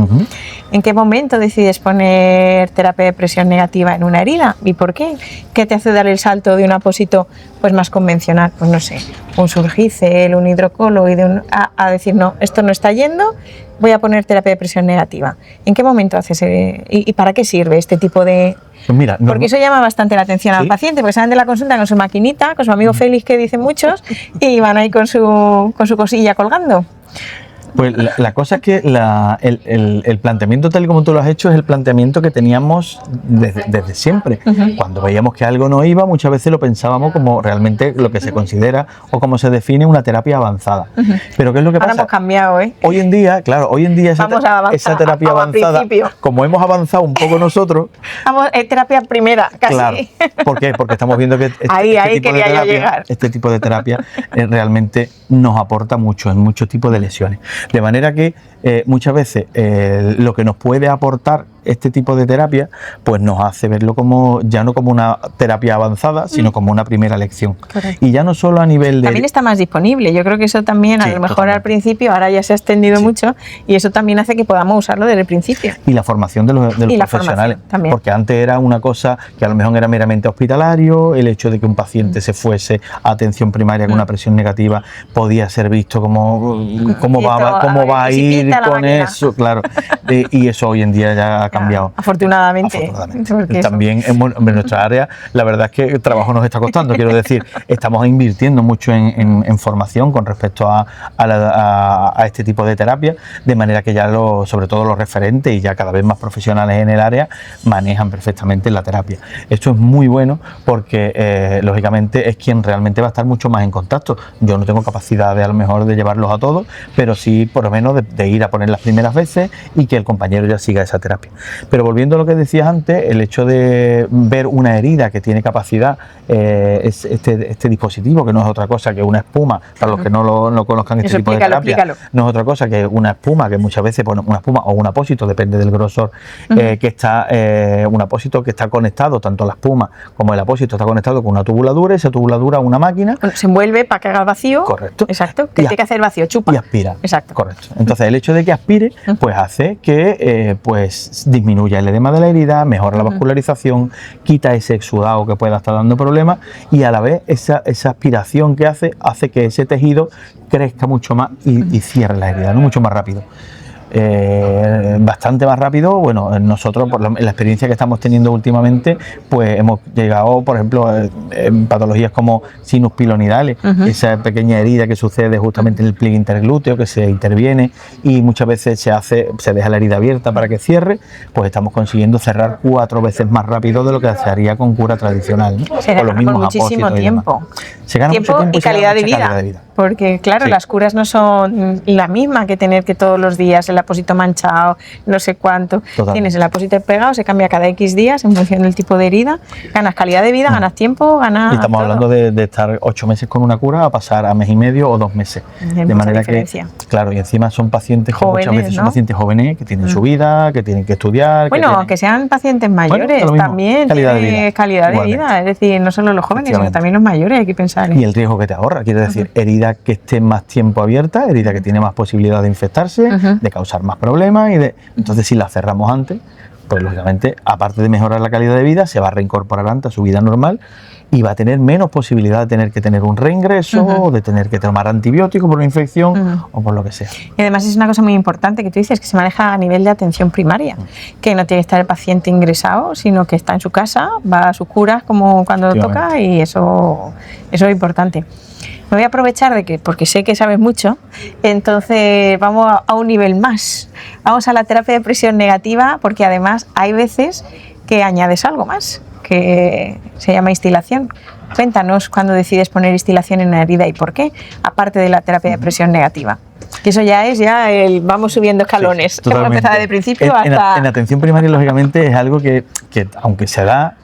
¿En qué momento decides poner terapia de presión negativa en una herida? ¿Y por qué? ¿Qué te hace dar el salto de un apósito pues más convencional? Pues no sé, un surgicel, un hidrocolo a decir no, esto no está yendo, voy a poner terapia de presión negativa. ¿En qué momento haces y para qué sirve este tipo de...? Pues mira, porque eso llama bastante la atención al paciente, porque salen de la consulta con su maquinita, con su amigo Félix, que dicen muchos, y van ahí con su cosilla colgando. Pues la cosa es que el planteamiento tal y como tú lo has hecho es el planteamiento que teníamos desde siempre. Cuando veíamos que algo no iba, muchas veces lo pensábamos como realmente lo que se considera o como se define una terapia avanzada. Pero ¿qué es lo que pasa? Ahora hemos cambiado, ¿eh? Hoy en día esa terapia avanzada, como hemos avanzado un poco nosotros... terapia primera, casi. Claro. ¿Por qué? Porque estamos viendo que este tipo de terapia realmente nos aporta mucho en muchos tipos de lesiones. De manera que muchas veces lo que nos puede aportar este tipo de terapia pues nos hace verlo ya no como una terapia avanzada, sino como una primera lección. Correcto. Y ya no solo a nivel de... También está más disponible, yo creo que eso también, a lo mejor al principio, ahora ya se ha extendido mucho, y eso también hace que podamos usarlo desde el principio. Y la formación de los profesionales, también. Porque antes era una cosa que a lo mejor era meramente hospitalario, el hecho de que un paciente se fuese a atención primaria con una presión negativa podía ser visto como cómo va a ir con eso, claro. Y eso hoy en día ya ha cambiado. Afortunadamente. También en nuestra área, la verdad es que el trabajo nos está costando, quiero decir, estamos invirtiendo mucho en formación con respecto a este tipo de terapia, de manera que ya sobre todo los referentes y ya cada vez más profesionales en el área manejan perfectamente la terapia. Esto es muy bueno porque lógicamente es quien realmente va a estar mucho más en contacto. Yo no tengo capacidad de a lo mejor de llevarlos a todos, pero sí por lo menos de ir a poner las primeras veces y que el compañero ya siga esa terapia. Pero volviendo a lo que decías antes, el hecho de ver una herida que tiene capacidad, este dispositivo, que no es otra cosa que una espuma, para los que no conozcan este tipo de terapia, no es otra cosa que una espuma, que muchas veces una espuma o un apósito, depende del grosor, que está un apósito que está conectado, tanto la espuma como el apósito está conectado con una tubuladura, esa tubuladura a una máquina. Se envuelve para que haga vacío. Correcto. Exacto, que tiene que hacer vacío, chupa. Y aspira. Exacto. Correcto. Entonces el hecho de que aspire, pues hace que pues disminuya el edema de la herida, mejora la vascularización, quita ese exudado que pueda estar dando problemas, y a la vez esa aspiración que hace que ese tejido crezca mucho más y cierre la herida, ¿no? Mucho más rápido. Bastante más rápido. Bueno, nosotros por la experiencia que estamos teniendo últimamente, pues hemos llegado, por ejemplo, en patologías como sinus pilonidales, esa pequeña herida que sucede justamente en el pliegue interglúteo, que se interviene y muchas veces se deja la herida abierta para que cierre, pues estamos consiguiendo cerrar 4 veces más rápido de lo que se haría con cura tradicional, ¿no? Se gana con muchísimo tiempo. Se gana mucho tiempo y calidad de vida. Porque claro, las curas no son la misma que tener que todos los días el apósito manchado, no sé cuánto. Totalmente. Tienes el apósito pegado, se cambia cada X días en función del tipo de herida, ganas calidad de vida, ganas tiempo, ganas... Y estamos hablando de estar 8 meses con una cura a pasar a mes y medio o 2 meses. De manera diferencia. Que, claro, y encima son pacientes jóvenes, muchas veces son pacientes jóvenes que tienen su vida, que tienen que estudiar. Bueno, aunque sean pacientes mayores, también calidad de vida. Es decir, no solo los jóvenes, sino también los mayores, hay que pensar. Y el riesgo que te ahorra, quiere decir, herida que esté más tiempo abierta, herida que tiene más posibilidad de infectarse, de causar más problemas, entonces si la cerramos antes, pues lógicamente, aparte de mejorar la calidad de vida, se va a reincorporar antes a su vida normal y va a tener menos posibilidad de tener que tener un reingreso, o de tener que tomar antibióticos por una infección o por lo que sea. Y además es una cosa muy importante que tú dices, que se maneja a nivel de atención primaria, que no tiene que estar el paciente ingresado, sino que está en su casa, va a sus curas como cuando toca, y eso es importante. Me voy a aprovechar de que, porque sé que sabes mucho, entonces vamos a un nivel más. Vamos a la terapia de presión negativa, porque además hay veces que añades algo más, que se llama instilación. Cuéntanos cuándo decides poner instilación en una herida y por qué, aparte de la terapia de presión negativa. Que eso ya es vamos subiendo escalones. Hemos empezado desde el principio hasta... En atención primaria, lógicamente, es algo que aunque se da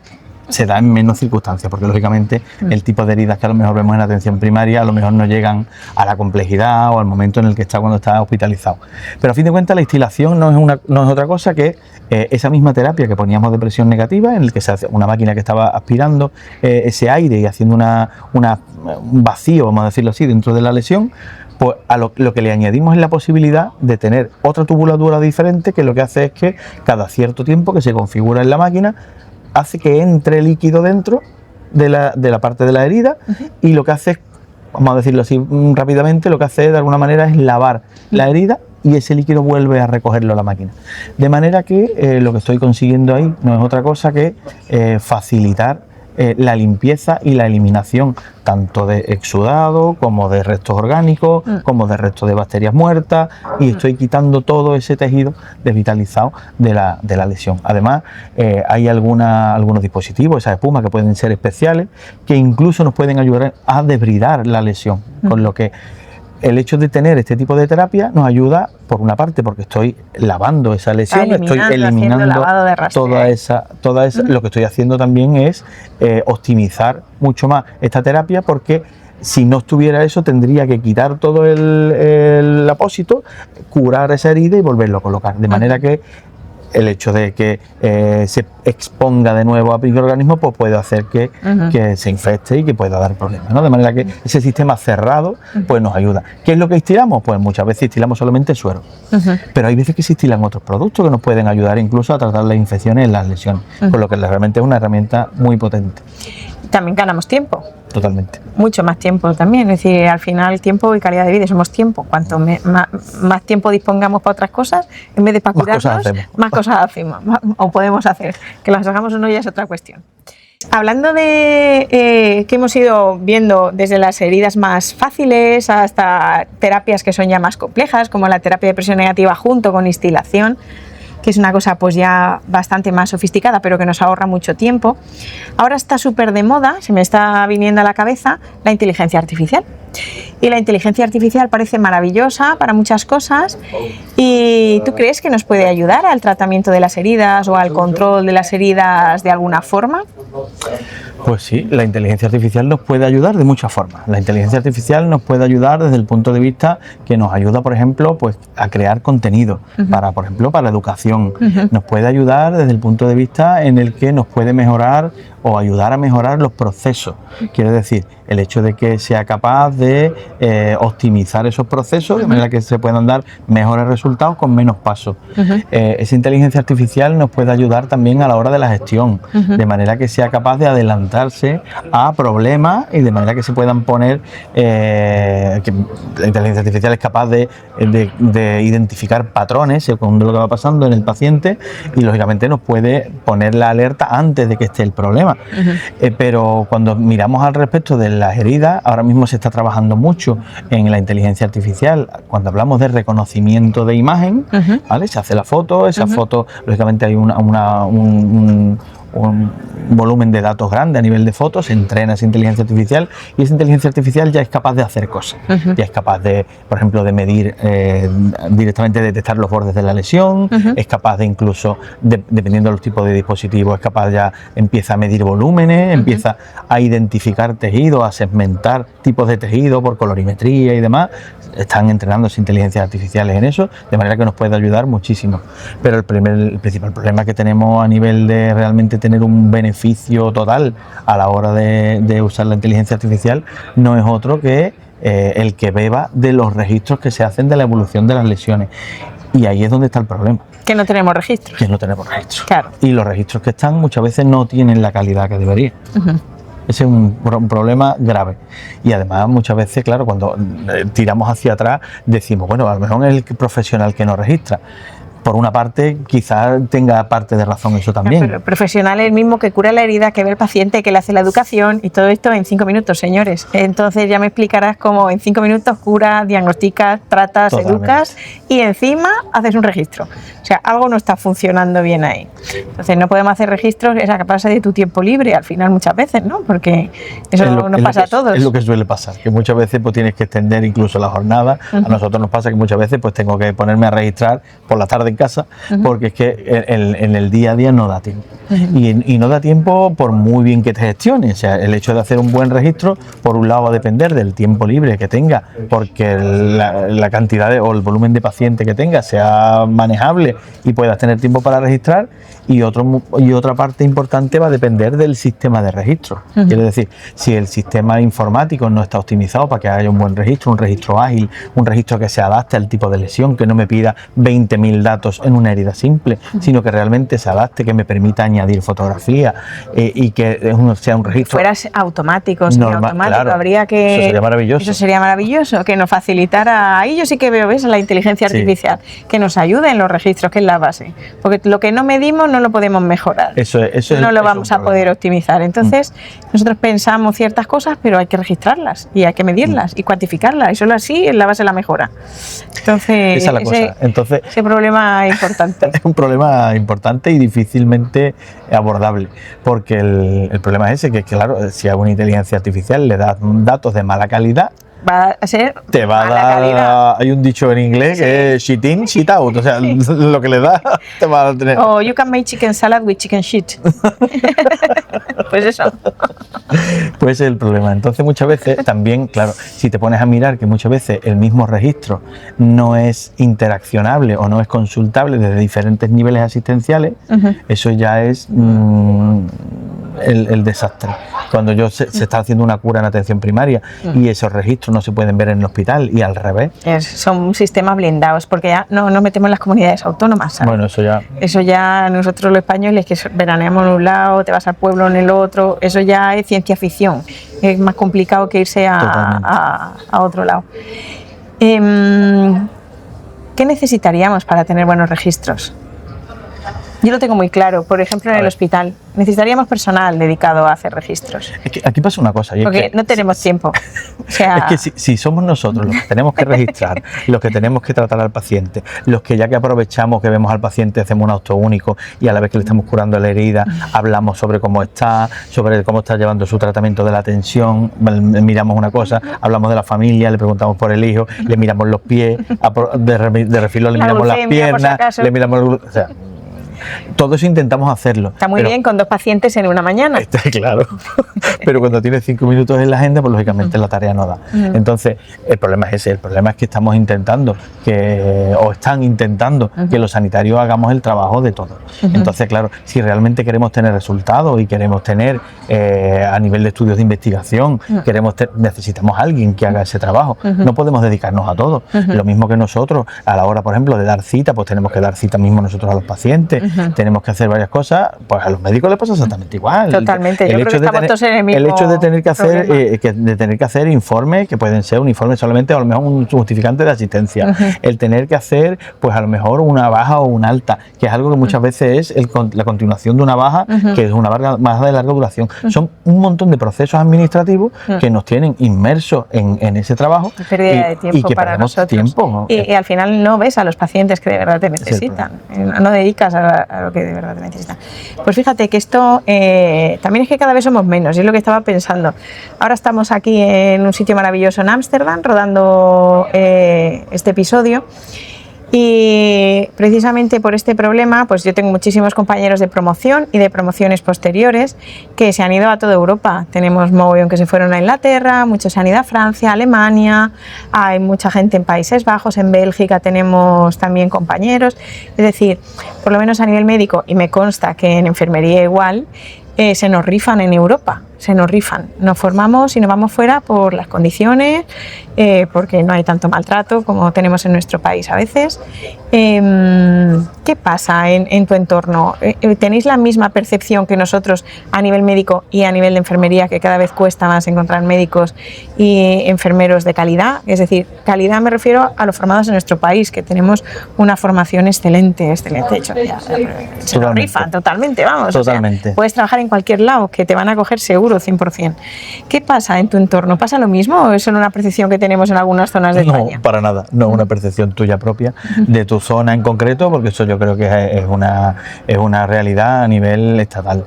en menos circunstancias, porque lógicamente el tipo de heridas que a lo mejor vemos en atención primaria a lo mejor no llegan a la complejidad o al momento en el que está cuando está hospitalizado. Pero a fin de cuentas la instilación no es otra cosa que esa misma terapia que poníamos de presión negativa, en el que se hace una máquina que estaba aspirando ese aire y haciendo un vacío, vamos a decirlo así, dentro de la lesión. Pues a lo que le añadimos es la posibilidad de tener otra tubuladura diferente, que lo que hace es que cada cierto tiempo que se configura en la máquina hace que entre líquido dentro de la parte de la herida, y lo que hace es, vamos a decirlo así rápidamente, lo que hace de alguna manera es lavar la herida y ese líquido vuelve a recogerlo la máquina. De manera que lo que estoy consiguiendo ahí no es otra cosa que facilitar la limpieza y la eliminación tanto de exudado como de restos orgánicos, como de restos de bacterias muertas, y estoy quitando todo ese tejido desvitalizado de la lesión. Además, hay algunos dispositivos, esas espumas que pueden ser especiales, que incluso nos pueden ayudar a debridar la lesión, con lo que el hecho de tener este tipo de terapia nos ayuda, por una parte, porque estoy lavando esa lesión, estoy eliminando toda esa. Lo que estoy haciendo también es optimizar mucho más esta terapia, porque si no estuviera eso tendría que quitar todo el apósito, curar esa herida y volverlo a colocar. De manera que el hecho de que se exponga de nuevo a microorganismos pues puede hacer que se infecte y que pueda dar problemas, ¿no? De manera que ese sistema cerrado pues nos ayuda. ¿Qué es lo que instilamos? Pues muchas veces instilamos solamente suero, pero hay veces que se instilan otros productos que nos pueden ayudar incluso a tratar las infecciones en las lesiones, por lo que realmente es una herramienta muy potente. También ganamos tiempo. Totalmente. Mucho más tiempo también, es decir, al final tiempo y calidad de vida somos tiempo. Cuanto más tiempo dispongamos para otras cosas, en vez de para curarnos, más cosas hacemos o podemos hacer. Que las hagamos o no ya es otra cuestión. Hablando de que hemos ido viendo desde las heridas más fáciles hasta terapias que son ya más complejas, como la terapia de presión negativa junto con instilación, que es una cosa pues ya bastante más sofisticada, pero que nos ahorra mucho tiempo. Ahora está súper de moda, se me está viniendo a la cabeza, la inteligencia artificial. Y la inteligencia artificial parece maravillosa para muchas cosas. ¿Y tú crees que nos puede ayudar al tratamiento de las heridas o al control de las heridas de alguna forma? Pues sí, la inteligencia artificial nos puede ayudar de muchas formas. La inteligencia artificial nos puede ayudar desde el punto de vista que nos ayuda, por ejemplo, pues a crear contenido, para, por ejemplo, para la educación. Nos puede ayudar desde el punto de vista en el que nos puede mejorar o ayudar a mejorar los procesos. Quiere decir, el hecho de que sea capaz de optimizar esos procesos de manera que se puedan dar mejores resultados con menos pasos. Esa inteligencia artificial nos puede ayudar también a la hora de la gestión, de manera que sea capaz de adelantarse a problemas y de manera que se puedan poner, que la inteligencia artificial es capaz de identificar patrones según lo que va pasando en el paciente y lógicamente nos puede poner la alerta antes de que esté el problema. Pero cuando miramos al respecto de las heridas, ahora mismo se está trabajando mucho en la inteligencia artificial. Cuando hablamos de reconocimiento de imagen, ¿vale? Se hace la foto, esa foto, lógicamente hay un volumen de datos grande a nivel de fotos, se entrena esa inteligencia artificial y esa inteligencia artificial ya es capaz de hacer cosas. Ya es capaz de, por ejemplo, de medir, directamente detectar los bordes de la lesión, es capaz de incluso, dependiendo de los tipos de dispositivos, es capaz ya, empieza a medir volúmenes, empieza a identificar tejidos, a segmentar tipos de tejido por colorimetría y demás. Están entrenándose inteligencias artificiales en eso, de manera que nos puede ayudar muchísimo. Pero el principal problema que tenemos a nivel de realmente tener un beneficio total a la hora de usar la inteligencia artificial no es otro que el que beba de los registros que se hacen de la evolución de las lesiones. Y ahí es donde está el problema. Que no tenemos registros. Que no tenemos registros. Claro. Y los registros que están muchas veces no tienen la calidad que deberían. Ese es un problema grave. Y además muchas veces, claro, cuando tiramos hacia atrás decimos, bueno, a lo mejor es el profesional que no registra. Por una parte, quizás tenga parte de razón eso también. Pero el profesional es el mismo que cura la herida, que ve el paciente, que le hace la educación y todo esto en 5 minutos, señores. Entonces ya me explicarás cómo en 5 minutos curas, diagnosticas, tratas, educas y encima haces un registro. O sea, algo no está funcionando bien ahí. Entonces no podemos hacer registros, esa que pasa de tu tiempo libre al final muchas veces, ¿no? Porque eso nos pasa a todos. Es lo que suele pasar, que muchas veces pues tienes que extender incluso la jornada. A nosotros nos pasa que muchas veces pues tengo que ponerme a registrar por la tarde en casa, porque es que en el día a día no da tiempo. Y no da tiempo por muy bien que te gestiones. O sea, el hecho de hacer un buen registro, por un lado va a depender del tiempo libre que tenga, porque la cantidad o el volumen de pacientes que tenga sea manejable y puedas tener tiempo para registrar, y otra parte importante va a depender del sistema de registro. Quiere decir, si el sistema informático no está optimizado para que haya un buen registro, un registro ágil, un registro que se adapte al tipo de lesión, que no me pida 20.000 datos en una herida simple, sino que realmente se adapte, que me permita añadir fotografía y que sea un registro fuera automático, claro, habría que... Eso sería maravilloso. Eso sería maravilloso, que nos facilitara. Ahí yo sí que veo, ¿ves?, la inteligencia artificial, que nos ayude en los registros, que es la base. Porque lo que no medimos no lo podemos mejorar. No lo vamos a poder optimizar. Entonces, nosotros pensamos ciertas cosas, pero hay que registrarlas y hay que medirlas y cuantificarlas. Y solo así es la base de la mejora. Entonces, esa es la cosa. Entonces, ese problema es importante. Es un problema importante y difícilmente abordable, porque el problema es ese, que claro, si a una inteligencia artificial le das datos de mala calidad, va a ser te va a mala dar, calidad. hay un dicho en inglés que es shit in, shit out, o sea, lo que le da te va a tener. O you can make chicken salad with chicken shit. Pues eso. Pues ese es el problema. Entonces muchas veces también, claro, si te pones a mirar que muchas veces el mismo registro no es interaccionable o no es consultable desde diferentes niveles asistenciales, eso ya es el desastre. Cuando se está haciendo una cura en atención primaria y esos registros no se pueden ver en el hospital y al revés. Son sistemas blindados, porque ya no nos metemos en las comunidades autónomas, ¿sabes? Bueno, eso ya... Eso ya nosotros los españoles, que veraneamos en un lado, te vas al pueblo en el otro, eso ya es ciencia ficción. Es más complicado que irse a otro lado. ¿Qué necesitaríamos para tener buenos registros? Yo lo tengo muy claro, por ejemplo en el hospital. Necesitaríamos personal dedicado a hacer registros. Es que aquí pasa una cosa. Y porque es que, no tenemos tiempo. O sea, es que si somos nosotros los que tenemos que registrar, los que tenemos que tratar al paciente, los que ya que aprovechamos que vemos al paciente, hacemos un auto único y a la vez que le estamos curando la herida, hablamos sobre cómo está llevando su tratamiento de la tensión, miramos una cosa, hablamos de la familia, le preguntamos por el hijo, le miramos los pies, de refilo le miramos las piernas, le miramos... O sea, todo eso intentamos hacerlo. Está muy bien con 2 pacientes en una mañana. Está claro. Pero cuando tienes 5 minutos en la agenda, pues lógicamente la tarea no da. Entonces, el problema es ese. El problema es que están intentando que los sanitarios hagamos el trabajo de todos. Entonces, claro, si realmente queremos tener resultados y queremos tener a nivel de estudios de investigación, necesitamos a alguien que haga ese trabajo. No podemos dedicarnos a todo. Lo mismo que nosotros, a la hora, por ejemplo, de dar cita, pues tenemos que dar cita mismo nosotros a los pacientes. Tenemos que hacer varias cosas, pues a los médicos les pasa exactamente igual. Totalmente, yo creo que estamos todos en el mismo el hecho de tener que hacer informes, que pueden ser un informe solamente, o a lo mejor un justificante de asistencia, el tener que hacer, pues a lo mejor una baja o una alta, que es algo que muchas veces es la continuación de una baja, que es una baja de larga duración. Son un montón de procesos administrativos que nos tienen inmersos en ese trabajo pérdida de tiempo y que para perdemos nosotros. Tiempo, ¿no? Y al final no ves a los pacientes que de verdad te necesitan, no dedicas a lo que de verdad te necesitan. Pues fíjate que esto también es que cada vez somos menos, y es lo que estaba pensando. Ahora estamos aquí en un sitio maravilloso en Ámsterdam rodando este episodio. Y precisamente por este problema, pues yo tengo muchísimos compañeros de promoción y de promociones posteriores que se han ido a toda Europa. Tenemos mogollón que se fueron a Inglaterra, muchos se han ido a Francia, Alemania, hay mucha gente en Países Bajos, en Bélgica tenemos también compañeros. Es decir, por lo menos a nivel médico, y me consta que en enfermería igual, se nos rifan en Europa, se nos rifan. Nos formamos y nos vamos fuera por las condiciones, porque no hay tanto maltrato como tenemos en nuestro país a veces. ¿Qué pasa en tu entorno? ¿Tenéis la misma percepción que nosotros a nivel médico y a nivel de enfermería, que cada vez cuesta más encontrar médicos y enfermeros de calidad? Es decir, calidad me refiero a los formados en nuestro país, que tenemos una formación excelente. Se nos rifan totalmente, vamos. Totalmente. O sea, puedes trabajar en cualquier lado, que te van a coger seguro, 100%. ¿Qué pasa en tu entorno? ¿Pasa lo mismo o es solo una percepción que tenemos en algunas zonas de España? No, para nada. No es una percepción tuya propia, de tu zona en concreto, porque eso yo creo que es una realidad a nivel estatal.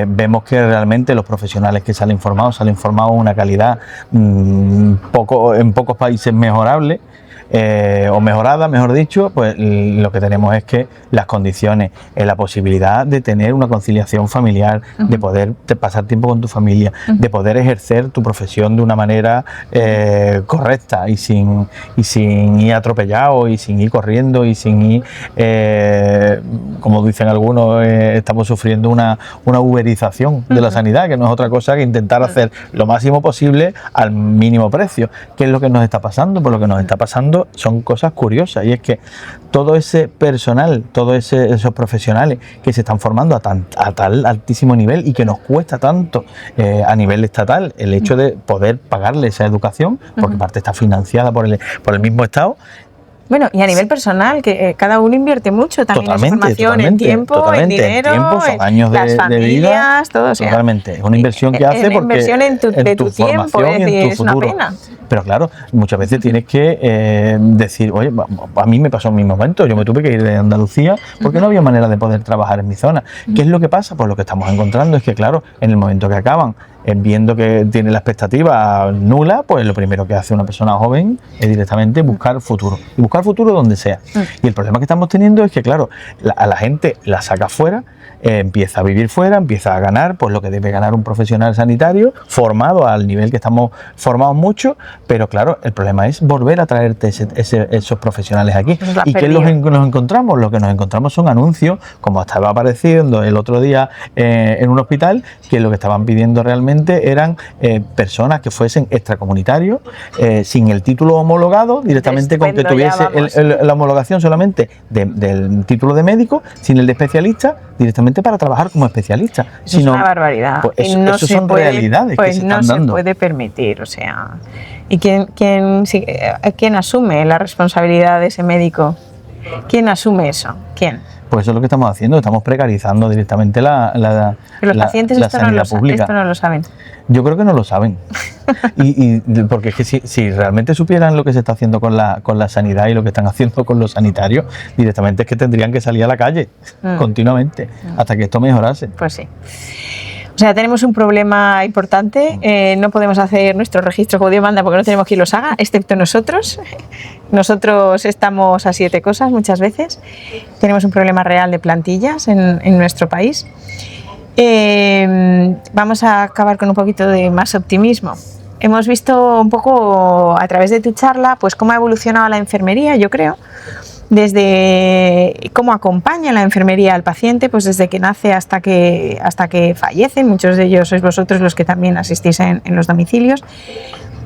Vemos que realmente los profesionales que salen formados una calidad en pocos países mejorable. O mejorada, mejor dicho, pues lo que tenemos es que las condiciones, la posibilidad de tener una conciliación familiar, de poder pasar tiempo con tu familia, de poder ejercer tu profesión de una manera correcta y sin ir atropellado y sin ir corriendo y sin ir, como dicen algunos, estamos sufriendo una uberización de la sanidad, que no es otra cosa que intentar hacer lo máximo posible al mínimo precio. ¿Qué es lo que nos está pasando? Pues lo que nos está pasando son cosas curiosas, y es que todo ese personal, todos esos profesionales que se están formando a tal altísimo nivel y que nos cuesta tanto a nivel estatal el hecho de poder pagarle esa educación, porque parte está financiada por el mismo Estado. Bueno, y a nivel personal, que cada uno invierte mucho también en formación, en tiempo, en dinero, son años las familias, todo. Totalmente, es una inversión que hace porque inversión de tu tiempo, es decir, es una pena. Pero claro, muchas veces tienes que decir, oye, a mí me pasó en mi momento, yo me tuve que ir de Andalucía porque no había manera de poder trabajar en mi zona. ¿Qué es lo que pasa? Pues lo que estamos encontrando es que, claro, en el momento que acaban viendo que tiene la expectativa nula, pues lo primero que hace una persona joven es directamente buscar futuro. Y buscar futuro donde sea. Y el problema que estamos teniendo es que, claro, a la gente la saca fuera, empieza a vivir fuera, empieza a ganar pues lo que debe ganar un profesional sanitario formado al nivel que estamos formados mucho, pero claro, el problema es volver a traerte esos profesionales aquí. ¿Y qué nos encontramos? Lo que nos encontramos son anuncios, como estaba apareciendo el otro día en un hospital, que lo que estaban pidiendo realmente eran personas que fuesen extracomunitarios, sin el título homologado, directamente con que tuviese la homologación solamente del título de médico, sin el de especialista, directamente para trabajar como especialista. Eso es una barbaridad. Pues eso son realidades que se están dando. No se puede permitir, o sea. ¿Y quién asume la responsabilidad de ese médico? ¿Quién asume eso? ¿Quién? Pues eso es lo que estamos haciendo, estamos precarizando directamente Pero los pacientes la sanidad pública. Esto no lo saben. Yo creo que no lo saben. Porque es que si realmente supieran lo que se está haciendo con la sanidad y lo que están haciendo con los sanitarios, directamente es que tendrían que salir a la calle continuamente hasta que esto mejorase. Pues sí. O sea, tenemos un problema importante, no podemos hacer nuestro registro como Dios manda porque no tenemos quien los haga, excepto nosotros. Nosotros estamos a 7 cosas muchas veces. Tenemos un problema real de plantillas en nuestro país. Vamos a acabar con un poquito de más optimismo. Hemos visto un poco a través de tu charla pues cómo ha evolucionado la enfermería, yo creo, desde cómo acompaña la enfermería al paciente, pues desde que nace hasta que fallece. Muchos de ellos sois vosotros los que también asistís en los domicilios.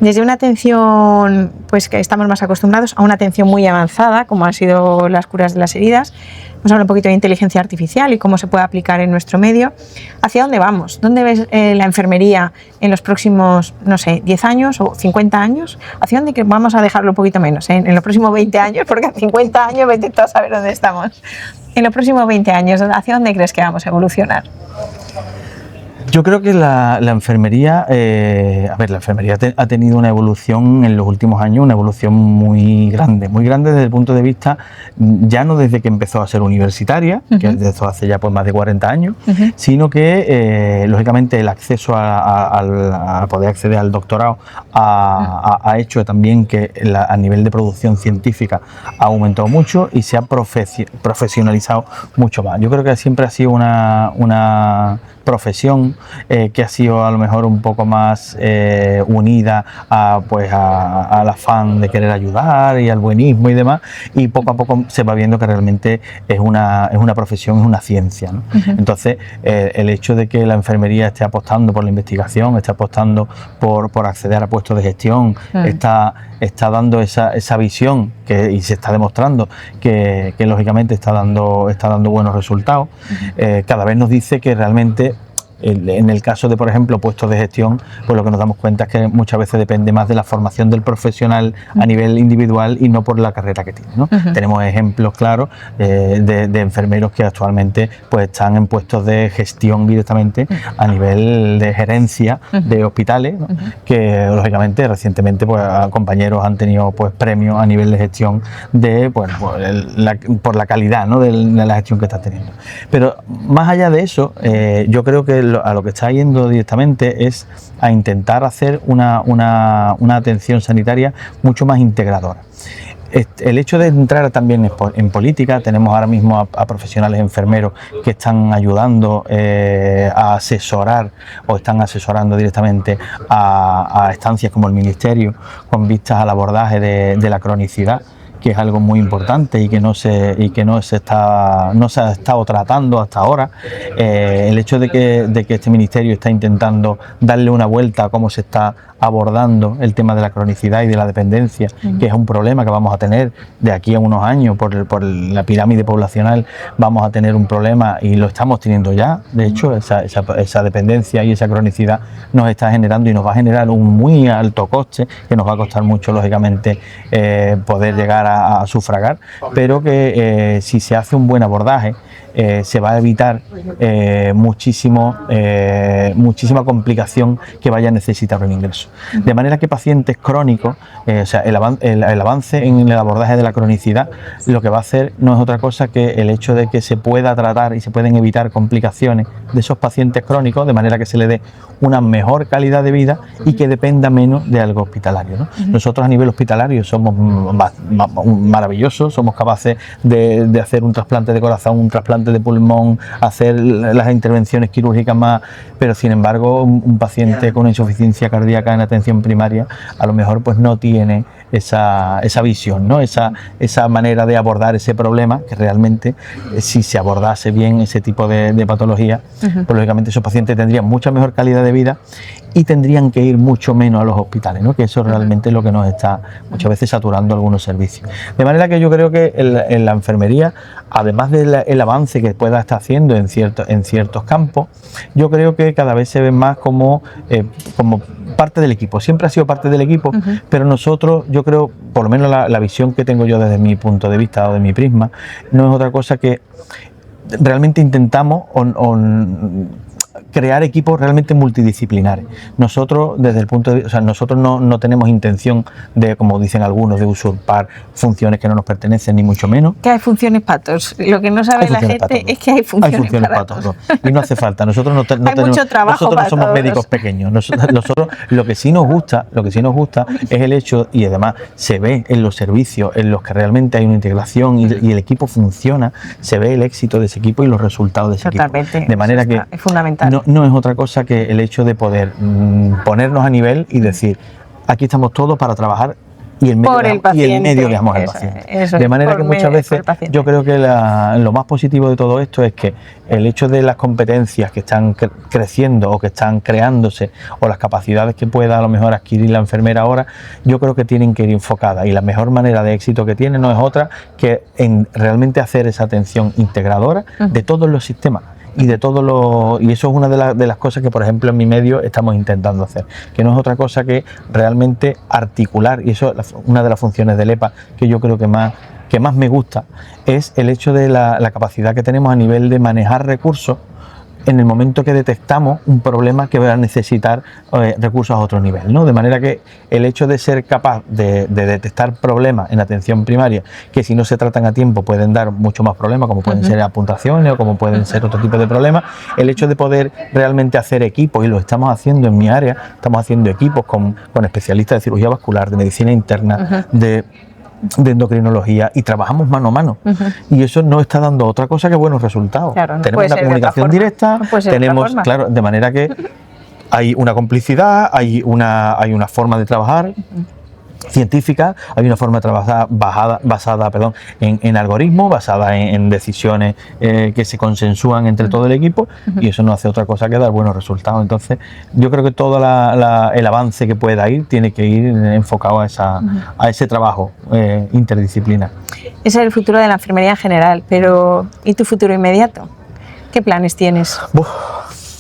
Desde una atención pues que estamos más acostumbrados a una atención muy avanzada, como han sido las curas de las heridas. Vamos a hablar un poquito de inteligencia artificial y cómo se puede aplicar en nuestro medio. ¿Hacia dónde vamos? ¿Dónde ves la enfermería en los próximos, no sé, 10 años o 50 años? ¿Hacia dónde vamos a dejarlo un poquito menos? En los próximos 20 años, porque a 50 años vete tú a saber dónde estamos. En los próximos 20 años, ¿hacia dónde crees que vamos a evolucionar? Yo creo que la enfermería, la enfermería ha tenido una evolución en los últimos años, una evolución muy grande desde el punto de vista, ya no desde que empezó a ser universitaria, que esto hace ya pues más de 40 años, sino que lógicamente el acceso a poder acceder al doctorado ha hecho también que a nivel de producción científica ha aumentado mucho y se ha profesionalizado mucho más. Yo creo que siempre ha sido una profesión que ha sido a lo mejor un poco más unida al afán de querer ayudar y al buenismo y demás, y poco a poco se va viendo que realmente es una profesión, es una ciencia, ¿no? Entonces el hecho de que la enfermería esté apostando por la investigación, esté apostando por acceder a puestos de gestión, está dando esa visión y se está demostrando que lógicamente está dando buenos resultados. Cada vez nos dice que realmente en el caso de, por ejemplo, puestos de gestión, pues lo que nos damos cuenta es que muchas veces depende más de la formación del profesional a nivel individual y no por la carrera que tiene, ¿no? Tenemos ejemplos claros de enfermeros que actualmente pues están en puestos de gestión directamente a nivel de gerencia de hospitales, ¿no? Que lógicamente recientemente pues compañeros han tenido pues premios a nivel de gestión por la calidad, ¿no? de la gestión que estás teniendo. Pero más allá de eso, yo creo que a lo que está yendo directamente es a intentar hacer una atención sanitaria mucho más integradora. El hecho de entrar también en política, tenemos ahora mismo a profesionales enfermeros que están ayudando a asesorar o están asesorando directamente a estancias como el Ministerio con vistas al abordaje de la cronicidad, que es algo muy importante y que no se ha estado tratando hasta ahora. El hecho de que este ministerio está intentando darle una vuelta a cómo se está abordando el tema de la cronicidad y de la dependencia, que es un problema que vamos a tener de aquí a unos años por la pirámide poblacional. Vamos a tener un problema y lo estamos teniendo ya. De hecho, esa dependencia y esa cronicidad nos está generando y nos va a generar un muy alto coste, que nos va a costar mucho, lógicamente, poder llegar a sufragar, pero que si se hace un buen abordaje, se va a evitar muchísima complicación que vaya a necesitar un ingreso. De manera que pacientes crónicos, o sea, el avance en el abordaje de la cronicidad, lo que va a hacer no es otra cosa que el hecho de que se pueda tratar y se pueden evitar complicaciones de esos pacientes crónicos, de manera que se le dé una mejor calidad de vida y que dependa menos de algo hospitalario, ¿no? Nosotros a nivel hospitalario somos maravillosos, somos capaces de hacer un trasplante de corazón, un trasplante de pulmón, hacer las intervenciones quirúrgicas más, pero sin embargo un paciente con una insuficiencia cardíaca en atención primaria a lo mejor pues no tiene esa visión, ¿no? Esa manera de abordar ese problema, que realmente si se abordase bien ese tipo de patología, pues lógicamente esos pacientes tendrían mucha mejor calidad de vida y tendrían que ir mucho menos a los hospitales, ¿no? Que eso realmente es lo que nos está muchas veces saturando algunos servicios. De manera que yo creo que en la enfermería, además del avance que pueda estar haciendo en ciertos campos, yo creo que cada vez se ve más como parte del equipo. Siempre ha sido parte del equipo, pero nosotros, yo creo, por lo menos la visión que tengo yo desde mi punto de vista o de mi prisma, no es otra cosa que realmente intentamos crear equipos realmente multidisciplinares. Nosotros, desde el punto de vista, o sea, nosotros no tenemos intención de, como dicen algunos, de usurpar funciones que no nos pertenecen, ni mucho menos. Que hay funciones para todos. Lo que no sabe la gente es que hay funciones para todos. Y no hace falta. Nosotros no tenemos, mucho trabajo, nosotros no somos todos. Médicos pequeños. Nosotros lo que sí nos gusta es el hecho, y además se ve en los servicios en los que realmente hay una integración y el equipo funciona, se ve el éxito de ese equipo y los resultados de ese Totalmente. equipo. De manera que es fundamental. No es otra cosa que el hecho de poder ponernos a nivel y decir, aquí estamos todos para trabajar y el medio dejamos al paciente. De manera que muchas veces yo creo que lo más positivo de todo esto es que el hecho de las competencias que están creciendo o que están creándose o las capacidades que pueda a lo mejor adquirir la enfermera ahora, yo creo que tienen que ir enfocadas, y la mejor manera de éxito que tiene no es otra que en realmente hacer esa atención integradora de todos los sistemas. Y y eso es una de las cosas que, por ejemplo, en mi medio estamos intentando hacer, que no es otra cosa que realmente articular, y eso es una de las funciones del EPA que yo creo que más me gusta, es el hecho de la capacidad que tenemos a nivel de manejar recursos en el momento que detectamos un problema que va a necesitar recursos a otro nivel, ¿no? De manera que el hecho de ser capaz de detectar problemas en atención primaria, que si no se tratan a tiempo pueden dar mucho más problemas, como pueden ser apuntaciones o como pueden ser otro tipo de problemas, el hecho de poder realmente hacer equipos, y lo estamos haciendo en mi área, estamos haciendo equipos con especialistas de cirugía vascular, de medicina interna, de endocrinología, y trabajamos mano a mano, y eso no está dando otra cosa que buenos resultados. Claro, no tenemos una comunicación directa, tenemos, claro, de manera que hay una complicidad, hay una forma de trabajar científica, hay una forma de trabajar basada en algoritmos, basada en decisiones que se consensúan entre todo el equipo, y eso no hace otra cosa que dar buenos resultados. Entonces yo creo que todo el avance que pueda ir tiene que ir enfocado a ese trabajo interdisciplinar. Ese es el futuro de la enfermería en general, pero ¿y tu futuro inmediato? ¿Qué planes tienes?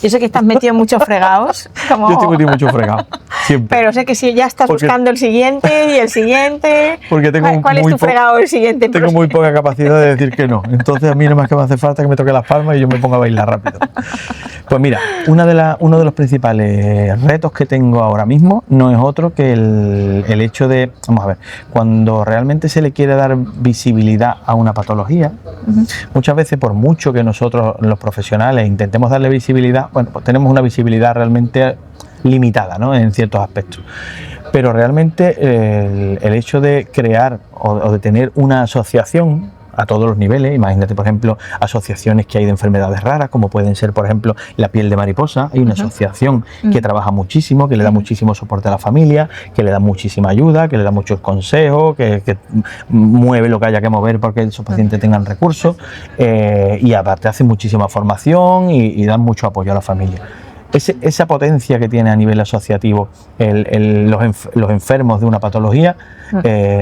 Yo sé que estás metido en muchos fregados. Yo estoy metido en muchos fregados, siempre. Pero sé que si ya estás buscando el siguiente y el siguiente. Porque ¿Cuál es tu fregado el siguiente? Tengo muy poca capacidad de decir que no. Entonces a mí no más que me hace falta que me toque las palmas y yo me ponga a bailar rápido. Pues mira, uno de los principales retos que tengo ahora mismo no es otro que el hecho de, vamos a ver, cuando realmente se le quiere dar visibilidad a una patología, muchas veces, por mucho que nosotros los profesionales intentemos darle visibilidad, bueno, pues tenemos una visibilidad realmente limitada, ¿no? En ciertos aspectos. Pero realmente el hecho de crear o de tener una asociación a todos los niveles, imagínate por ejemplo asociaciones que hay de enfermedades raras, como pueden ser por ejemplo la piel de mariposa, hay una asociación que trabaja muchísimo, que le da muchísimo soporte a la familia, que le da muchísima ayuda, que le da muchos consejos, que mueve lo que haya que mover porque esos pacientes tengan recursos, y aparte hace muchísima formación y dan mucho apoyo a la familia. esa potencia que tiene a nivel asociativo los enfermos de una patología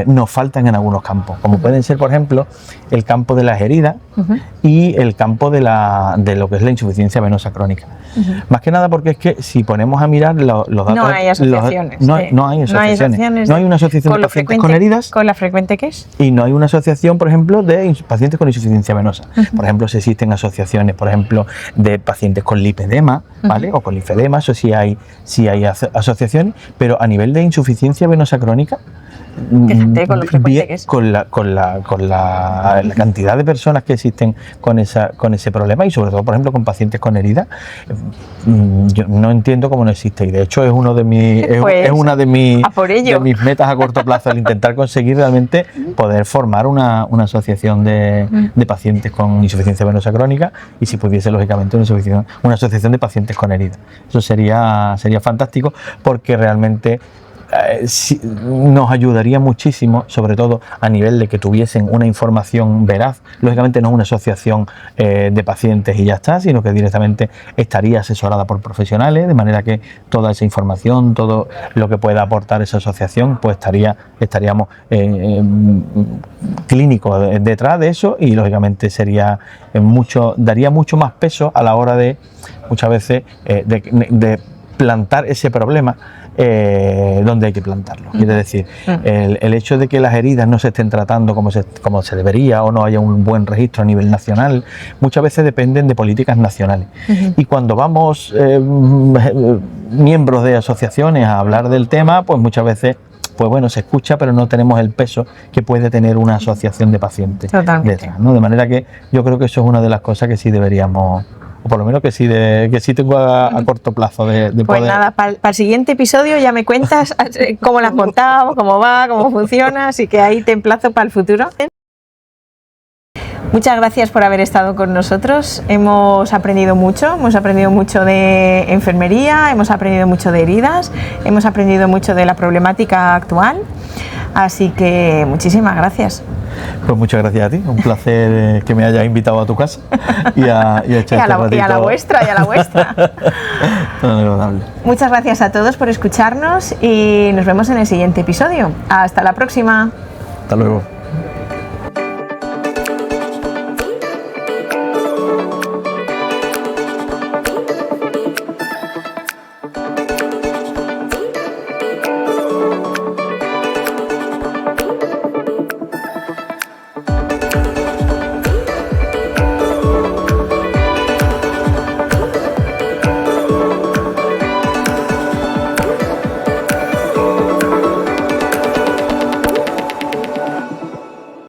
nos faltan en algunos campos, como pueden ser, por ejemplo, el campo de las heridas y el campo de lo que es la insuficiencia venosa crónica. Más que nada porque es que si ponemos a mirar los datos... No hay asociaciones. No hay asociaciones. No hay una asociación de pacientes con heridas. ¿Con la frecuente qué es? Y no hay una asociación, por ejemplo, de pacientes con insuficiencia venosa. Por ejemplo, si existen asociaciones, por ejemplo, de pacientes con lipedema, ¿vale? O con linfedema, eso sí hay asociaciones, pero a nivel de insuficiencia venosa crónica, fíjate con lo frecuente que es. Con la cantidad de personas que existen con ese problema, y sobre todo, por ejemplo, con pacientes con heridas, yo no entiendo cómo no existe, y de hecho es uno de mis es una de mis metas a corto plazo, el intentar conseguir realmente poder formar una asociación de pacientes con insuficiencia venosa crónica, y si pudiese, lógicamente, una asociación de pacientes con heridas. Eso sería fantástico, porque realmente nos ayudaría muchísimo, sobre todo a nivel de que tuviesen una información veraz. Lógicamente no una asociación de pacientes y ya está, sino que directamente estaría asesorada por profesionales, de manera que toda esa información, todo lo que pueda aportar esa asociación, pues estaríamos clínicos detrás de eso, y lógicamente daría mucho más peso a la hora de, muchas veces, de plantar ese problema donde hay que plantarlo. Quiere decir, el hecho de que las heridas no se estén tratando como se debería, o no haya un buen registro a nivel nacional, muchas veces dependen de políticas nacionales. Y cuando vamos miembros de asociaciones a hablar del tema, pues muchas veces, pues bueno, se escucha, pero no tenemos el peso que puede tener una asociación de pacientes detrás, ¿no? De manera que yo creo que eso es una de las cosas que sí deberíamos, o por lo menos que sí tengo a corto plazo de pues poder. Pues nada, para el siguiente episodio ya me cuentas cómo lo has montado, cómo va, cómo funciona, así que ahí te emplazo para el futuro. Muchas gracias por haber estado con nosotros. Hemos aprendido mucho de enfermería, hemos aprendido mucho de heridas, hemos aprendido mucho de la problemática actual, así que muchísimas gracias. Pues muchas gracias a ti, un placer que me hayas invitado a tu casa y a la vuestra. Todo agradable. Muchas gracias a todos por escucharnos y nos vemos en el siguiente episodio. Hasta la próxima. Hasta luego.